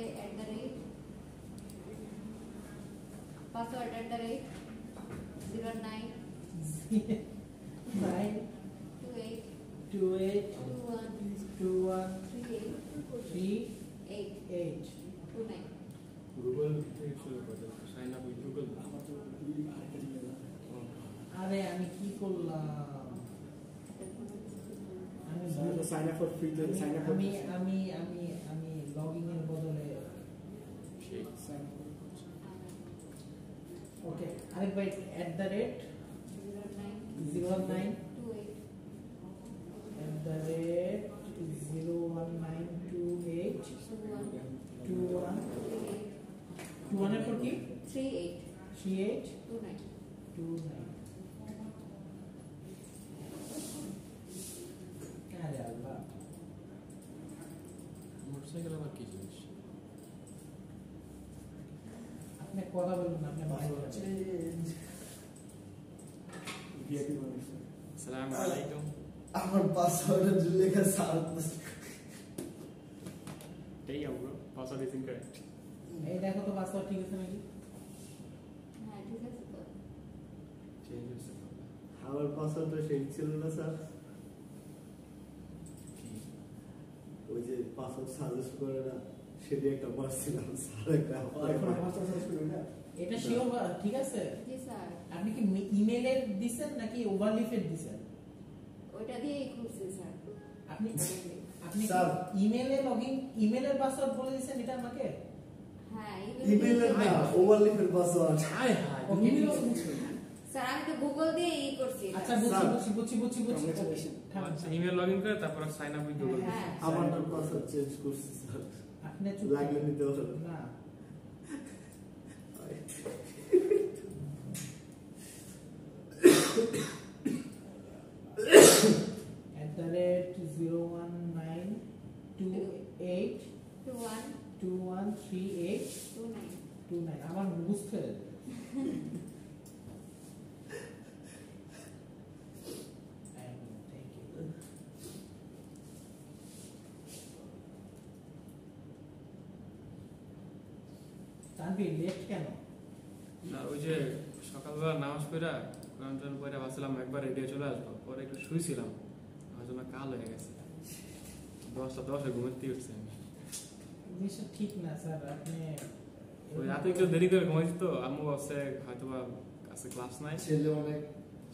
password @09 9 28 28 21 21 38 38 29 Google sign up with Google. আমার তো আরেকটা জিমেল। আরে আমি কি করলাম? আমি sign up for free, sign up আমি আমি আমি আমি লগইন এর বদলে সাইন আপ। ওকে, আরেক ভাই @09 09 28 @01928 21 21 এর পর কি 38 38 29 29। আরে আল্লাহ, মোটরসাইকেল আবার কি জিনিস? আপনি কথা বলুন, আপনি পাসওয়ার্ড চেঞ্জ। ভিআইপি বানাইছে। আসসালামু আলাইকুম। আমার পাসওয়ার্ডের জন্য লেখা স্যার। এই আমরা পাসওয়ার্ড ইজ ইনকারেক্ট। এই দেখো তো পাসওয়ার্ড ঠিক আছে নাকি? হ্যাঁ ঠিক আছে তো চেঞ্জ হয়েছে। আমার পাসওয়ার্ডটা সেই ছিল না স্যার। ওই যে পাসওয়ার্ড সাজেস্ট করে না, সেটা একটা মারছিলাম স্যার। একটা এখন আমার তো সার্চ করি না। এটা শিওর ঠিক আছে? জি স্যার আপনি কি ইমেলের দিবেন নাকি ওভারলিপের দিবেন? ওইটা দিয়েই খুলছি স্যার আপনি আপনি স্যার। ইমেলের পাসওয়ার্ড বলে দিয়েছেন এটা আমাকে? হ্যাঁ ইমেলের না, ওভারলিপের পাসওয়ার্ড। হাই হাই ওকে, ইমেল ঠিক আছে। বুঝছো? স্যার আমি তো গুগল দিয়ে করছি আচ্ছা, স্যার। বুঝছি। Congratulations. আচ্ছা ইমেল লগইন করে তারপর সাইন আপ উইথ গুগল। হ্যাঁ আমার পাসওয়ার্ড চেঞ্জ করছি স্যার। আপনি চুপ লাগলে নিতে হবে না। @01928 21 2138 29 29 আমার বুঝতে হবে। Thank you. তানভীর লেট কেন? না ওই যে সকালবেলা নামাজ পড়া কোরআন টরআন পড়া ভাবছিলাম একবার রেডি চলে আসবো, পরে একটু শুয়েছিলাম, আমার জন্য কাল হয়ে গেছে। 10:10 ঘুমাতে উঠছি আমি। জিনিসটা ঠিক না স্যার, আপনি ওই রাতে একটু দেরি করে ঘুমাইছি তো, আম্মু ভাবছে হয়তো বা কাছে ক্লাস নাই, ছেলে অনেক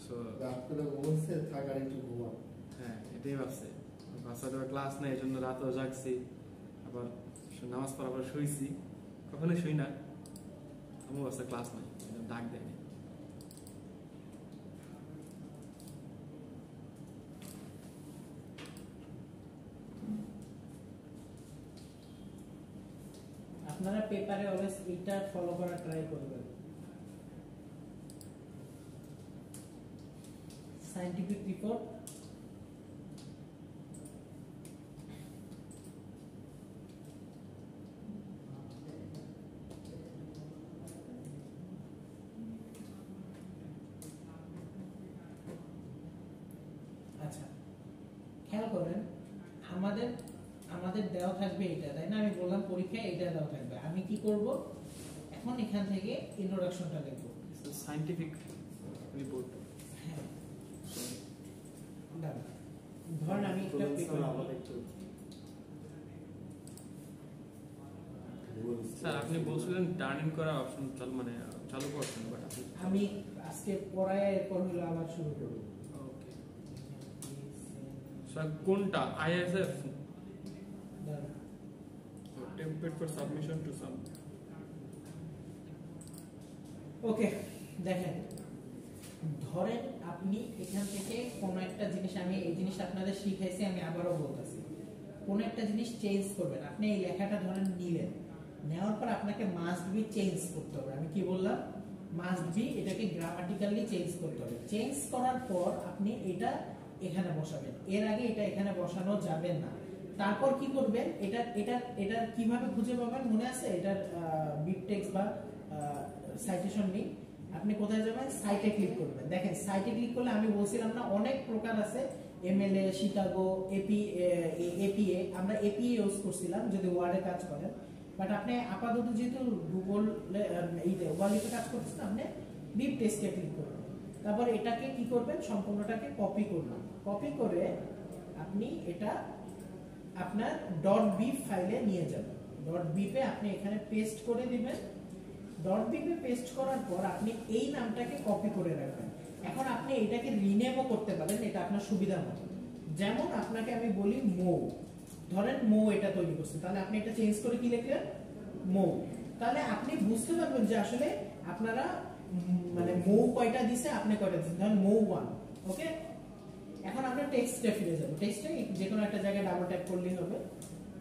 সো রাত করে ঘুমোচ্ছে, থাকার একটু ঘুমা। হ্যাঁ এটাই ভাবছে বাচ্চাদের ক্লাস নেই, এই জন্য রাতেও জাগছি, আবার নামাজ পড়ার পর শুয়েছি, কখনোই শুই না। আম্মু ভাবছে ক্লাস নাই, এই জন্য ডাক দেয়নি। আপনারা পেপারে অলওয়েজ এটা ফলো করা ট্রাই করবেন। সায়েন্টিফিক রিপোর্ট খেয়াল করেন আমাদের আমাদের দেওয়া থাকবে এটা, তাই না? আমি বললাম পরীক্ষায় এটা দেওয়া থাকবে। আমি কি করব এখন এখান থেকে ইন্ট্রোডাকশনটা লিখব। Scientific report. হ্যাঁ ডান। ধরেন আমি একটা পেপার স্যার আপনি বলছিলেন টার্নিং করার অপশন চালু করছেন, বাট আমি আজকে পড়ায় এরপর হলো আবার শুরু করব। ওকে স্যার কোনটা আইএসএফ দাঁড়ান। Template for submission to some. ওকে দেখেন, ধরেন আপনি এখান থেকে কোনো একটা জিনিস, আমি এই জিনিসটা আপনাদের শিখাইছি, আমি আবারও বলতেছি, কোনো একটা জিনিস চেঞ্জ করবেন। আপনি এই লেখাটা ধরেন নিলেন, নেওয়ার পর আপনাকে মাস্ট বি চেঞ্জ করতে হবে। আমি কি বললাম? মাস্ট বি, এটাকে গ্রামাটিক্যালি চেঞ্জ করতে হবে। চেঞ্জ করার পর আপনি এটা এখানে বসাবেন, এর আগে এটা এখানে বসানো যাবে না। তারপর কি করবেন, এটা কিভাবে খুঁজে পাবেন মনে আছে? এটার বিবটেক্সট বা সাইটেশন নেই। আপনি কোথায় যাবেন? সাইটে ক্লিক করবেন। দেখেন সাইটে ক্লিক করলে আমি বলছিলাম না অনেক প্রকার আছে, এমএলএ, শিকাগো, এপিএ। আমরা এপিএ ইউজ করছিলাম যদি ওয়ার্ডে কাজ করেন, বাট আপনি আপাতত যেহেতু গুগল এইতে ওয়ালিতে কাজ করছেন, আপনি বিবটেক্সটে ক্লিক করবেন। তারপর এটাকে কি করবেন? সম্পূর্ণটাকে কপি করবেন। কপি করে আপনি এটা আপনার .bib ফাইলে নিয়ে যাবেন। .bib এ আপনি এখানে পেস্ট করে দিবেন। .bib এ পেস্ট করার পর আপনি এই নামটাকে কপি করে রাখবেন। এখন আপনি এটাকে রিনেমও করতে পারেন, এটা আপনার সুবিধা মতো। যেমন আপনাকে আমি বলি মৌ, ধরেন মৌ এটা তৈরি করছে, তাহলে আপনি এটা চেঞ্জ করে কি লিখলেন? মৌ। তাহলে আপনি বুঝতে পারবেন যে আসলে আপনারা মানে মৌ কয়টা দিছে, আপনি কয়টা দিছেন। ধরেন মৌ 1। ওকে, এখন আমরা টেক্সটে ফিরে যাব। টেক্সটে যে কোনো একটা জায়গায় ডাবল ট্যাপ করলেই হবে।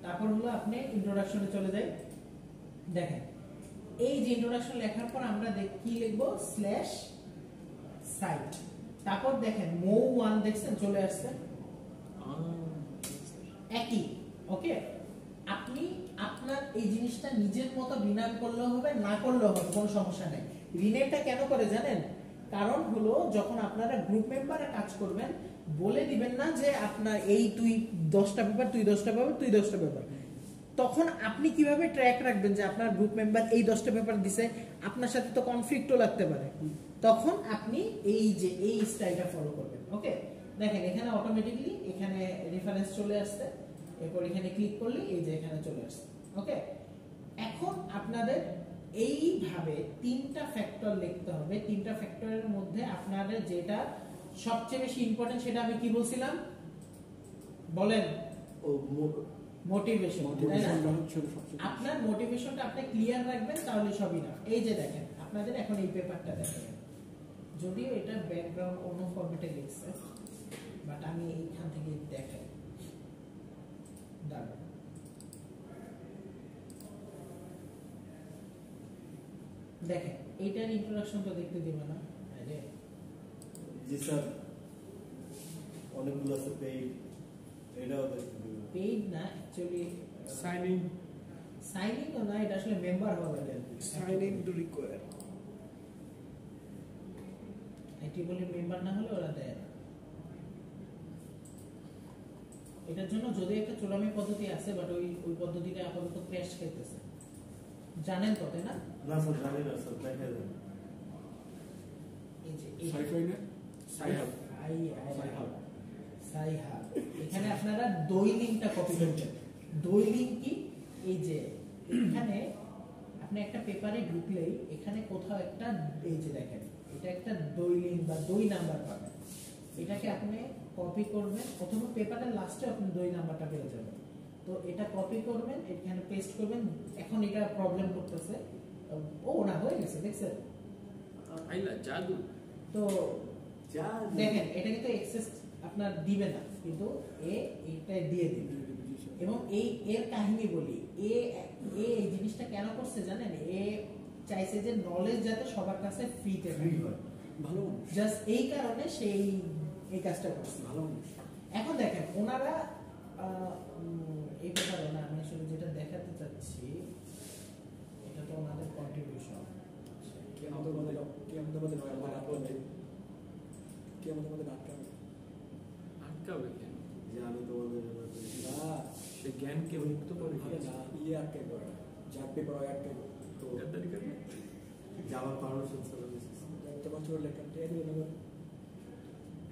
তারপর হলো আপনি ইন্ট্রোডাকশনে চলে যাই। দেখেন এই যে ইন্ট্রোডাকশন লেখার পর আমরা কি লিখব? /সাইট। তারপর দেখেন মৌ 1 দেখছেন চলে আসছে একই। ওকে, আপনি আপনার এই জিনিসটা নিজের মতো রিনেম করলেও হবে, না করলেও হবে, কোনো সমস্যা নেই। রিনেমটা কেন করে জানেন? কারণ হলো যখন আপনারা গ্রুপ মেম্বারে কাজ করবেন, বলে দিবেন না যে আপনার এই তুই 10টা পেপার, তুই 10টা পেপার, তুই 10টা পেপার। তখন আপনি কিভাবে ট্র্যাক রাখবেন যে আপনার গ্রুপ মেম্বার এই 10টা পেপার দিছে? আপনার সাথে তো কনফ্লিক্টও লাগতে পারে। তখন আপনি এই যে এই স্টাইলটা ফলো করবেন। ওকে, দেখেন এখানে অটোমেটিক্যালি এখানে রেফারেন্স চলে আসছে, এরপর এখানে ক্লিক করলে এই যে এখানে চলে আসছে। ওকে, এখন আপনাদের এইভাবে 3টা ফ্যাক্টর লিখতে হবে। 3টা ফ্যাক্টরের মধ্যে আপনাদের যেটা সবচেয়ে বেশি ইম্পর্টেন্ট সেটা আমি কি বলছিলাম বলেন? মোটিভেশন। আপনার মোটিভেশনটা আপনি ক্লিয়ার রাখবেন, তাহলে সবই না। এই যে দেখেন আপনাদের এখন এই পেপারটা দেখেন, যদিও এটা ব্যাকগ্রাউন্ড অন্য ফরম্যাটে লিখছে, বাট আমি এইখান থেকে দেখাই। দাঁড়ান, দেখেন এইটার ইন্ট্রোডাকশন তো দেখতে দিবে না। জি স্যার, অনেকগুলো আছে পেইড, এটাও দেখতে দিবে। পেইড না, অ্যাকচুয়ালি সাইনিং তো না, এটা আসলে মেম্বার হওয়া লাগে। সাইনিং টু রিকোয়ার আইটি বলে মেম্বার না হলে ওরা দেয় না। এটার জন্য যদি একটা চূড়ামী পদ্ধতি আছে, বাট ওই পদ্ধতিটা আপাতত ক্র্যাশ খেতেছে, জানেন তো তাই না? না স্যার জানি না স্যার, দেখা যায়। এই যে সাইহাব, এখানে আপনারা দই লিংকটা কপি করবেন। দই লিংক কি? এই যে এখানে আপনি একটা পেপারে ঢুকলেই এখানে কোথাও একটা, এই যে দেখেন এটা একটা দই লিংক বা দই নাম্বার পাবেন। এটাকে আপনি কপি করবেন, অথবা পেপারের লাস্টে আপনি দই নাম্বারটা পেয়ে যাবেন। তো এটা কপি করবেন, এখানে পেস্ট করবেন। এখন এটা প্রবলেম করতেছে, ও না হয়ে গেছে, দেখছেন? জাদু। তো দেখেন এটা কিন্তু এক্সেস আপনার দিবে না, কিন্তু এটা দিয়ে দিবে। এবং এর কাহিনী বলি, এই জিনিসটা কেন করছে জানেন? চাইছে যে নলেজ যাতে সবার কাছে ফ্রিতে হয়, ভালো জাস্ট এই কারণে সেই এই কাজটা করছে। ভালো। এখন দেখেন ওনারা এই ব্যাপারে না, আমি আসলে যেটা দেখাতে চাচ্ছি এটা তো ওনাদের কন্ট্রিবিউশন। আটকাবে কেন? যে আমি তোমাদের এলাকায় না সে জ্ঞানকে মুক্ত করে আরে না ইয়ে আটকে করে যার পেপার আটকে তো গাদ্দারি করে যে আমার পারমিশন ছাড়া দিয়েছিস একটা বছর লেখা টের দিল না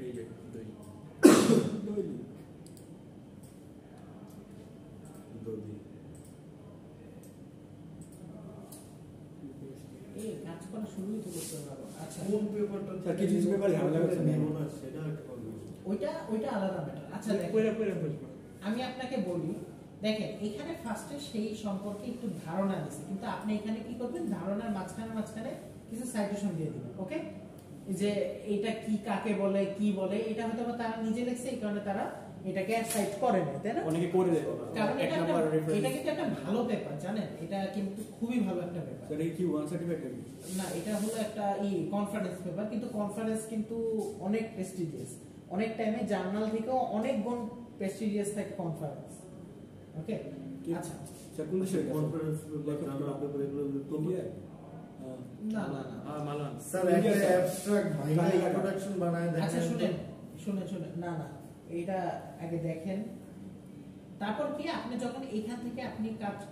এই যে দুই দইলি দদি এই কাজ করা শুরুই তো করতে পারো। আচ্ছা কোন পেপারটা স্যার, কিছু কিছু পেপার ঝামেলা করছে। নেব না সেটা একটা কনফিউশন। ওইটা আলাদা ম্যাটার। আচ্ছা দেখেন, পরে পরে বুঝবো আমি আপনাকে বলি, দেখেন এখানে ফার্স্টে সেই সম্পর্কে একটু ধারণা দিছে, কিন্তু আপনি এখানে কি করবেন, ধারণার মাঝখানে কিছু সাইটেশন দিয়ে দিবেন। ওকে, যে এটা কি কাকে বলে কি বলে, এটা হয়তো বা তারা নিজে লিখছে, এই কারণে তারা এটাকে সাইট করে না, তাই না? অনেকে করে দেয় কারণ এক এটা নাম্বার এটা রেফারেন্স কিন্তু একটা ভালো পেপার, জানেন, এটা কিন্তু খুবই ভালো একটা পেপার। স্যার কি ওয়ান সার্টিফিকেট না, এটা হলো একটা কনফারেন্স পেপার, কিন্তু কনফারেন্স কিন্তু অনেক প্রেস্টিজিয়াস, অনেক টাইমে জার্নাল থেকেও অনেক গুণ প্রেস্টিজিয়াস থাকে কনফারেন্স। ওকে, আচ্ছা, স্যার কোন দেশে কনফারেন্স পেপার জার্নাল পেপার এগুলো ইন্ডিয়া না না না, মালান স্যার একটা অ্যাবস্ট্রাক্ট ভাইবা ইন্ট্রোডাকশন বানায় আচ্ছা দেখেন। শুনেন না না, এইটা আগে দেখেন, তারপর কি আপনি যখন এখান থেকে আপনি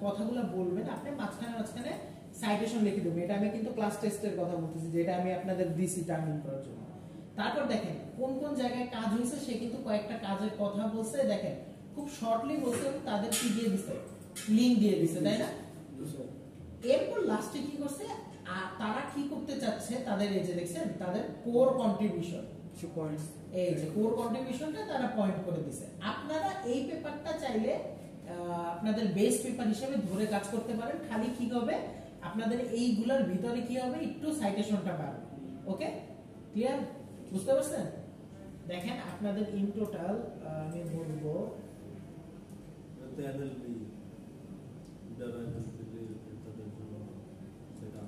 কথাগুলো বলবেন, আপনি মাঝখানে সাইটেশন লিখে দেবেন। এটা আমি কিন্তু ক্লাস টেস্টের কথা বলতেছি, যেটা আমি আপনাদের দিছি টার্মিং করার জন্য। তারপর দেখেন কোন কোন জায়গায় কাজ হয়েছে, সে কিন্তু কয়েকটা কাজের কথা বলছে, দেখেন খুব শর্টলি বলছে, এবং তাদের কি দিয়ে দিছে, লিংক দিয়ে দিছে, তাই না? এরপর লাস্টে কি করছে, তারা কি করতে চাচ্ছে, তাদের এই যে দেখছেন তাদের কোর কন্ট্রিবিউশন, কিছু পয়েন্টস এই যে কোর কন্ট্রিবিউশনটা তারা পয়েন্ট করে দিছে। আপনারা এই পেপারটা চাইলে আপনাদের বেস পেপার হিসেবে ধরে কাজ করতে পারেন, খালি কি হবে আপনাদের এইগুলোর ভিতরে কি হবে, একটু সাইটেশনটা বাড়বে। ওকে, ক্লিয়ার, বুঝতে পারছেন? দেখেন আপনাদের ইন টোটাল আমি বলবো এলএলবি যারা এলএলবি তাদের জন্য সেটা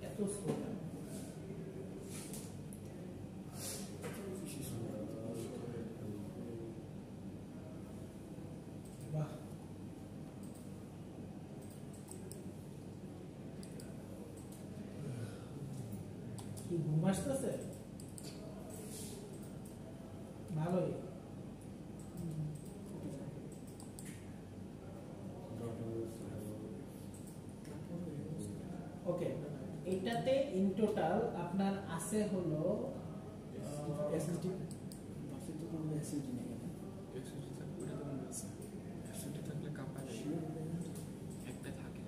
এত স্কোর বাহ, কি ঘুম আসতেছে? ভালোই। ওকে, এটাতে ইন টোটাল আপনার আছে হলো এসএসডি বাসে তো কোনো এসএসডি নেই থাকলে কাঁপা একটা থাকে,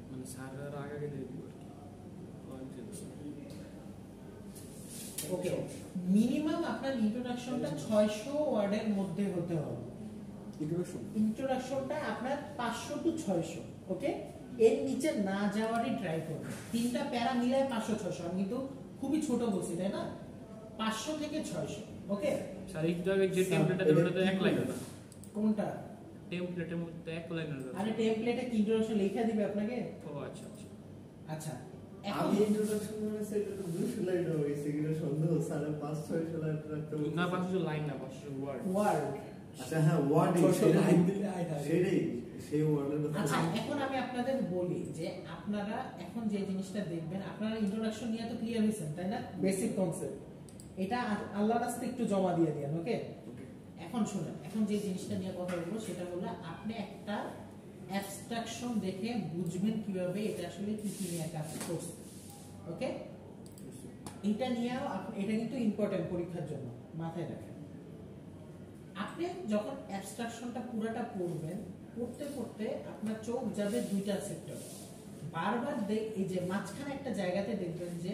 মানে স্যাররা আগে দিয়ে দিব আর কি। ওকে, মিনিমাম আপনার ইন্ট্রোডাকশনটা 600 ওয়ার্ডের মধ্যে হতে হবে। ইন্ট্রোডাকশনটা আপনার 500 টু 600। ওকে, এর নিচে না যাওয়ারই ট্রাই করবেন। তিনটা প্যারা মিলায় 500-600, আমি কিন্তু খুবই ছোট বলছি, তাই না? 500 থেকে 600। ওকে স্যার একটু আগে যে টেমপ্লেটটা দেবো ওটা তো এক লাইন না, কোনটা? টেমপ্লেটের মধ্যে এক লাইন না। আরে টেমপ্লেটে কি ইন্ট্রোডাকশন লেখা দিবে আপনাকে? ও আচ্ছা আচ্ছা আচ্ছা, আমি ইন্ট্রোডাকশন মানে সেটা তো 200 লাইন হয়েছে, কিনা সন্দেহ 500-600 লাইন রাখতে হবে না, 500 লাইন না, 500 ওয়ার্ড। ওয়ার্ড। আচ্ছা হ্যাঁ, ওয়ার্ড লাইন দিলে আই থাকে সেটাই সেই ওয়ার্ডের আচ্ছা, এখন আমি আপনাদের বলি যে আপনারা এখন যে জিনিসটা দেখবেন, আপনারা ইন্ট্রোডাকশন নিয়ে তো ক্লিয়ার হয়েছেন, তাই না? বেসিক কনসেপ্ট এটা আল্লাহর রাস্তায় একটু জমা দিয়ে দিন। ওকে, এখন শুনেন, এখন যে জিনিসটা নিয়ে কথা বলবো সেটা হলো আপনি একটা অ্যাবস্ট্রাকশন দেখে বুঝবেন কিভাবে এটা আসলে কি কি নিয়ে কাজ করছে। ওকে, এটা নিয়েও এটা কিন্তু ইম্পর্টেন্ট পরীক্ষার জন্য, মাথায় রাখেন। আপনি যখন অ্যাবস্ট্রাকশনটা পুরোটা পড়বেন, পড়তে পড়তে আপনার চোখ যাবে দুইটা সেক্টর, বারবার এই যে মাঝখানে একটা জায়গাতে দেখবেন যে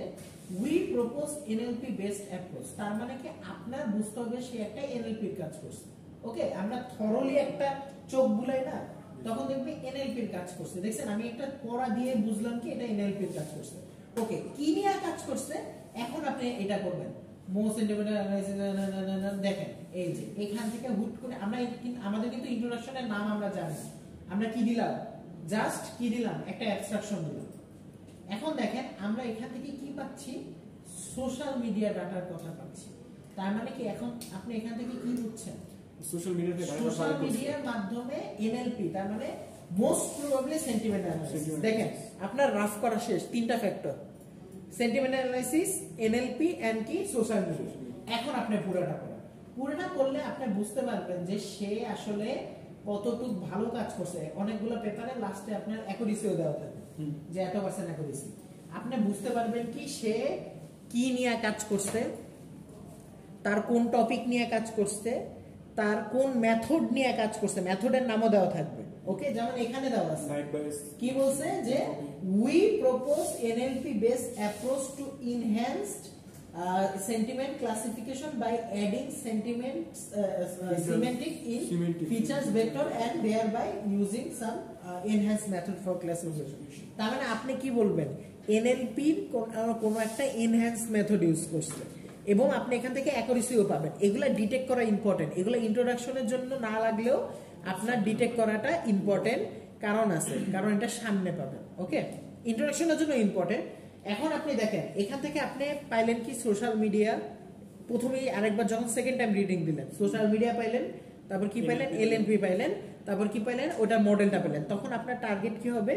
we propose NLP based approach, তার মানে কি আপনার বুঝতে হবে সে একটা এনএলপির কাজ করছে। ওকে, আমরা থরলি একটা চোখ বুলাই না, তখন দেখবে এনএলপির কাজ করছে। দেখছেন, আমি একটা পড়া দিয়ে বুঝলাম কি এটা এনএলপির কাজ করছে। ওকে, কি নিয়ে কাজ করছে, এখন আপনি এটা করবেন মোস্ট ইন্ডিপেন্ডেন্ট অ্যানালাইসিস। দেখেন এই যে এখান থেকে হুট করে আমরা আমাদের কিন্তু ইন্ট্রোডাকশনের নাম আমরা জানি, আমরা কি দিলাম, জাস্ট কি দিলাম, একটা অ্যাবস্ট্রাকশন দিলাম। এখন দেখেন আমরা এখান থেকে কি পাচ্ছি, সোশ্যাল মিডিয়া ডাটার কথা পাচ্ছি। তার মানে কি এখন আপনি এখান থেকে কি বুঝছেন, সোশ্যাল মিডিয়ার মাধ্যমে এনএলপি, তার মানে মোস্ট প্রবাবলি সেন্টিমেন্ট অ্যানালাইসিস। দেখেন আপনার রাফ করা শেষ, তিনটা factor, sentiment analysis, NLP and কি সোশ্যাল মিডিয়া। এখন আপনি পুরোটা করেন, পুরোটা করলে আপনি বুঝতে পারবেন যে সে আসলে কতটুকু ভালো কাজ করছে। অনেকগুলো পেপারে লাস্টে আপনার অ্যাকুরেসিও দেওয়া থাকে যে এত পার্সেন্ট অ্যাকুরেসি। আপনি বুঝতে পারবেন কি সে কি নিয়ে কাজ করছে, তার কোন টপিক নিয়ে কাজ করছে, তার কোন মেথড নিয়ে কাজ করছে, মেথডের নামও দেওয়া থাকবে। ওকে, যেমন এখানে দেওয়া আছে কি বলছে যে we propose NLP based approach to enhanced sentiment classification by adding semantic in features vector and thereby using some enhanced method for classification. তার মানে আপনি কি বলবেন, এনএলপি কোন একটা এনহ্যান্স মেথড ইউজ করছে এবং আপনি এখান থেকে অ্যাকুরেসিও পাবেন। এগুলা ডিটেক্ট করা ইম্পর্টেন্ট, এগুলো ইন্ট্রোডাকশনের জন্য না লাগলেও আপনার ডিটেক্ট করাটা ইম্পর্টেন্ট, কারণ আছে, কারণ এটা সামনে পাবেন। ওকে, ইন্ট্রোডাকশনের জন্য ইম্পর্টেন্ট। এখন আপনি দেখেন এখান থেকে আপনি পাইলেন কি সোশ্যাল মিডিয়া, প্রথমেই আরেকবার যখন সেকেন্ড টাইম রিডিং দিলেন সোশ্যাল মিডিয়া পাইলেন, তারপর কি পাইলেন এলএনপি পাইলেন, তারপর কি পাইলেন ওটা মডেলটা পেলেন। তখন আপনার টার্গেট কি হবে,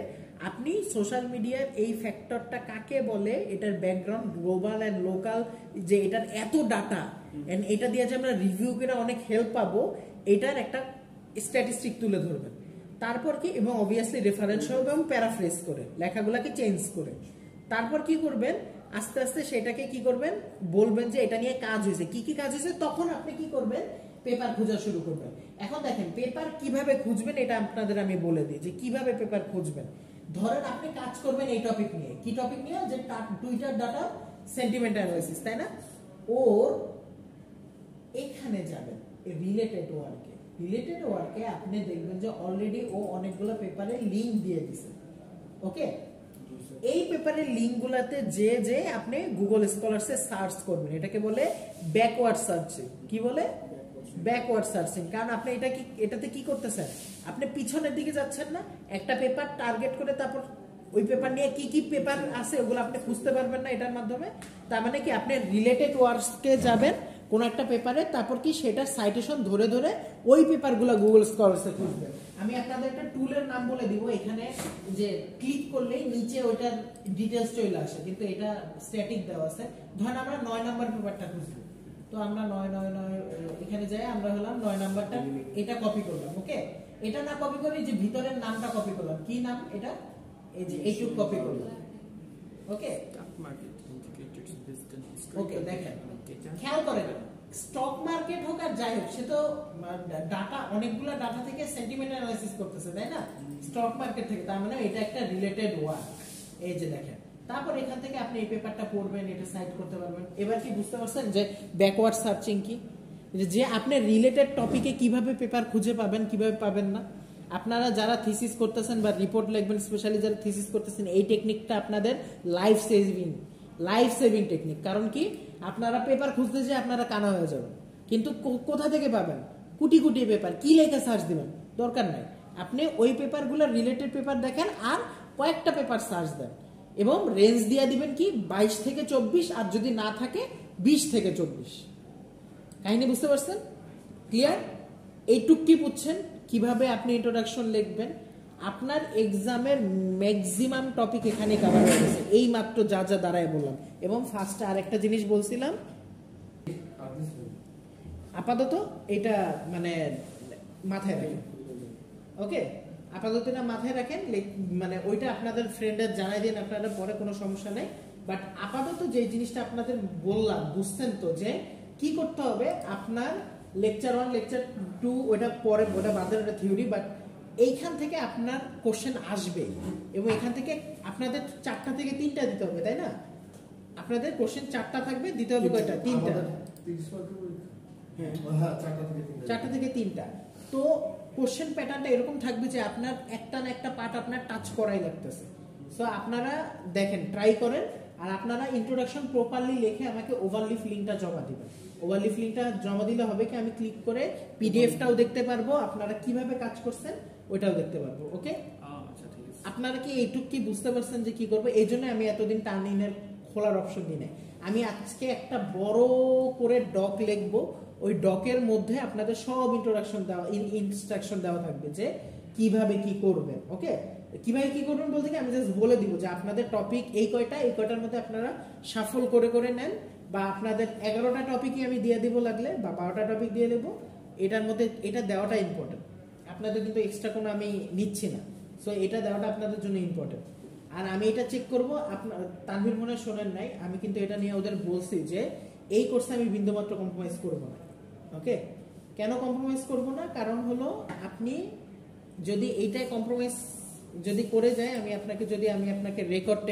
আপনি সোশ্যাল মিডিয়ার এই ফ্যাক্টরটা কাকে বলে, এটার ব্যাকগ্রাউন্ড গ্লোবাল এন্ড লোকাল, যে এটার এত ডাটা এন্ড এটা দিয়ে যে আমরা রিভিউ করে অনেক হেল্প পাবো, এটার একটা স্ট্যাটিস্টিক তুলে ধরবেন। তারপর কি, এবং অবভিয়াসলি রেফারেন্স হবে এবং প্যারাফ্রেজ করে লেখাগুলোকে চেঞ্জ করে। তারপর কি করবেন, আস্তে আস্তে সেটাকে কি করবেন, বলবেন যে এটা নিয়ে কাজ হয়েছে, কি কি কাজ হয়েছে। তখন আপনি কি করবেন, পেপার খোঁজা শুরু করবেন। এখন দেখেন পেপার কিভাবে খুঁজবেন এটা আপনাদের আমি বলে দিই যে কিভাবে পেপার খুঁজবেন। ধরেন আপনি কাজ করবেন এই টপিক নিয়ে, কি টপিক নিয়ে, যে টুইটার ডাটা সেন্টিমেন্ট অ্যানালাইসিস, তাই না? ওর এখানে যাবেন রিলেটেড ওয়ার্কে, রিলেটেড ওয়ার্কে আপনি দেখবেন যে অলরেডি ও অনেকগুলো পেপারে লিংক দিয়ে দিছে। ওকে, এই পেপারের লিংকগুলোতে যে যে আপনি গুগল স্কলারসে সার্চ করবেন, এটাকে বলে ব্যাকওয়ার্ড সার্চিং। কি বলে? Backward searching. কারণ আপনি এটাতে কি করতেছেন, আপনি পিছনের দিকে যাচ্ছেন না, একটা পেপার টার্গেট করে তারপর ওই পেপার নিয়ে কি কি পেপার আছে ওগুলো আপনি খুঁজতে পারবেন না এটার মাধ্যমে। তার মানে কি আপনি রিলেটেড ওয়ার্কসকে যাবেন কোন একটা পেপারে, তারপর কি সেটার সাইটেশন ধরে ধরে ওই পেপারগুলো গুগল স্কলারসে খুঁজবেন। আমি আপনাদের একটা টুলের নাম বলে দিব, এখানে যে ক্লিক করলেই নিচে ওইটার ডিটেইলস চলে আসে, কিন্তু এটা স্ট্যাটিক দেওয়া আছে। ধরেন আমরা 9 নাম্বার পেপারটা খুঁজবো, তো আমরা 9 এখানে যাই, আমরা হলাম 9 নাম্বারটা, এটা কপি করলাম। ওকে, এটা না কপি করি, যে ভিতরের নামটা কপি করলাম, কি নাম এটা, এই যে এইটুকু কপি করলাম। ওকে, ওকে দেখেন খেয়াল করেন, স্টক মার্কেট হোক আর যাই হোক, সে তো ডাটা, অনেকগুলো ডাটা থেকে সেন্টিমেন্ট অ্যানালাইসিস করতেছে, তাই না? স্টক মার্কেট থেকে, তার মানে এটা একটা রিলেটেড ওয়ার্ক। এই যে দেখেন, তারপর এখান থেকে আপনি এই পেপারটা পড়বেন, এটা সাইট করতে পারবেন। এবার কি বুঝতে পারছেন যে ব্যাকওয়ার্ড সার্চিং কি, যে আপনি রিলেটেড টপিকে কিভাবে পেপার খুঁজে পাবেন, কিভাবে পাবেন না। আপনারা যারা থিসিস করতেছেন বা রিপোর্ট লিখবেন, স্পেশালি যারা থিসিস করতেছেন, এই টেকনিকটা আপনাদের লাইফ সেভিং টেকনিক। কারণ কি, আপনারা পেপার খুঁজতে যে আপনারা কানা হয়ে যাবেন, কিন্তু কোথা থেকে পাবেন, কোটি কোটি পেপার, কি লেখা সার্চ দিবেন, দরকার নাই। আপনি ওই পেপারগুলো রিলেটেড পেপার দেখেন আর কয়েকটা পেপার সার্চ দেন এবং রেঞ্জ দিয়ে দিবেন কি 22 থেকে 24, আর যদি না থাকে 20 থেকে 24। কাহিনী বুঝতে পারছেন? ক্লিয়ার? এইটুক কি বুঝছেন কিভাবে আপনি ইন্ট্রোডাকশন লিখবেন? আপনার এক্সামের ম্যাক্সিমাম টপিক এখানে কভার হয়ে গেছে, এই মাত্র যা যা দাঁড়ায় বললাম। এবং ফার্স্টে আরেকটা জিনিস বলছিলাম, আপাতত এটা মানে মাথায় রাখেন। ওকে, আপাতত এটা মাথায় রাখেন, মানে ওইটা আপনাদের ফ্রেন্ডের জানাই দিন, আপনারা পরে কোনো সমস্যা নেই। বাট আপাতত যে জিনিসটা আপনাদের বললাম, বুঝছেন তো যে কি করতে হবে। আপনার লেকচার 1 লেকচার 2 ওটা পরে, ওটা বাদে, ওটা থিওরি। বাট এইখান থেকে আপনার কোশ্চেন আসবে এবং এখান থেকে আপনাদের 4টা থেকে 3টা দিতে হবে, তাই না? আপনাদের কোশ্চেন 4টা থাকবে, দিতে হবে কয়টা? 3টা। হ্যাঁ, 4টা থেকে 3টা। তো কোশ্চেন প্যাটার্নটা এরকম থাকবে যে আপনার একটা না একটা পার্ট আপনার টাচ করাই লাগতেছে। সো আপনারা দেখেন, ট্রাই করেন। আর আপনারা ইন্ট্রোডাকশন প্রপারলি লিখে আমাকে ওভারলিফ লিংকটা জমা দিবেন। ওভারলিফ লিংকটা জমা দিলে হবে কি, আমি ক্লিক করে পিডিএফটাও দেখতে পারবো, আপনারা কিভাবে কাজ করছেন ওইটাও দেখতে পারবো। ওকে, আপনারা কি এইটুক কি বুঝতে পারছেন যে কি করবো? এই জন্য আমি এতদিন টার্নিংয়ের খোলার অপশন দিই নাই। আমি আজকে একটা বড় করে ডক লিখবো, ওই ডকের মধ্যে আপনাদের সব ইন্ট্রোডাকশন দেওয়া, ইনস্ট্রাকশন দেওয়া থাকবে যে কিভাবে কি করবেন। ওকে, কিভাবে কি করবেন বলতে কি আমি জাস্ট বলে দিব যে আপনাদের টপিক এই কয়টার মধ্যে আপনারা শাফল করে করে নেন, বা আপনাদের 11টা টপিকই আমি দিয়ে দিব লাগলে, বা 12টা টপিক দিয়ে দেবো, এটার মধ্যে এটা দেওয়াটা ইম্পর্টেন্ট। আপনাদের কিন্তু এক্সট্রা কোনো আমি নিচ্ছি না, সো এটা দেওয়াটা আপনাদের জন্য ইম্পর্টেন্ট। আর আমি এটা চেক করবো, আপনার তানভীর মনে হয় শোনেন নাই, আমি কিন্তু এটা নিয়ে ওদের বলছি যে এই কোর্সে আমি বিন্দুমাত্র কম্প্রোমাইজ করবো না। ওকে, কেন কম্প্রোমাইজ করবো না? কারণ হলো আপনি যদি এইটাই কম্প্রোমাইজ যদি করে যায়, আমি আপনাকে রেকর্ড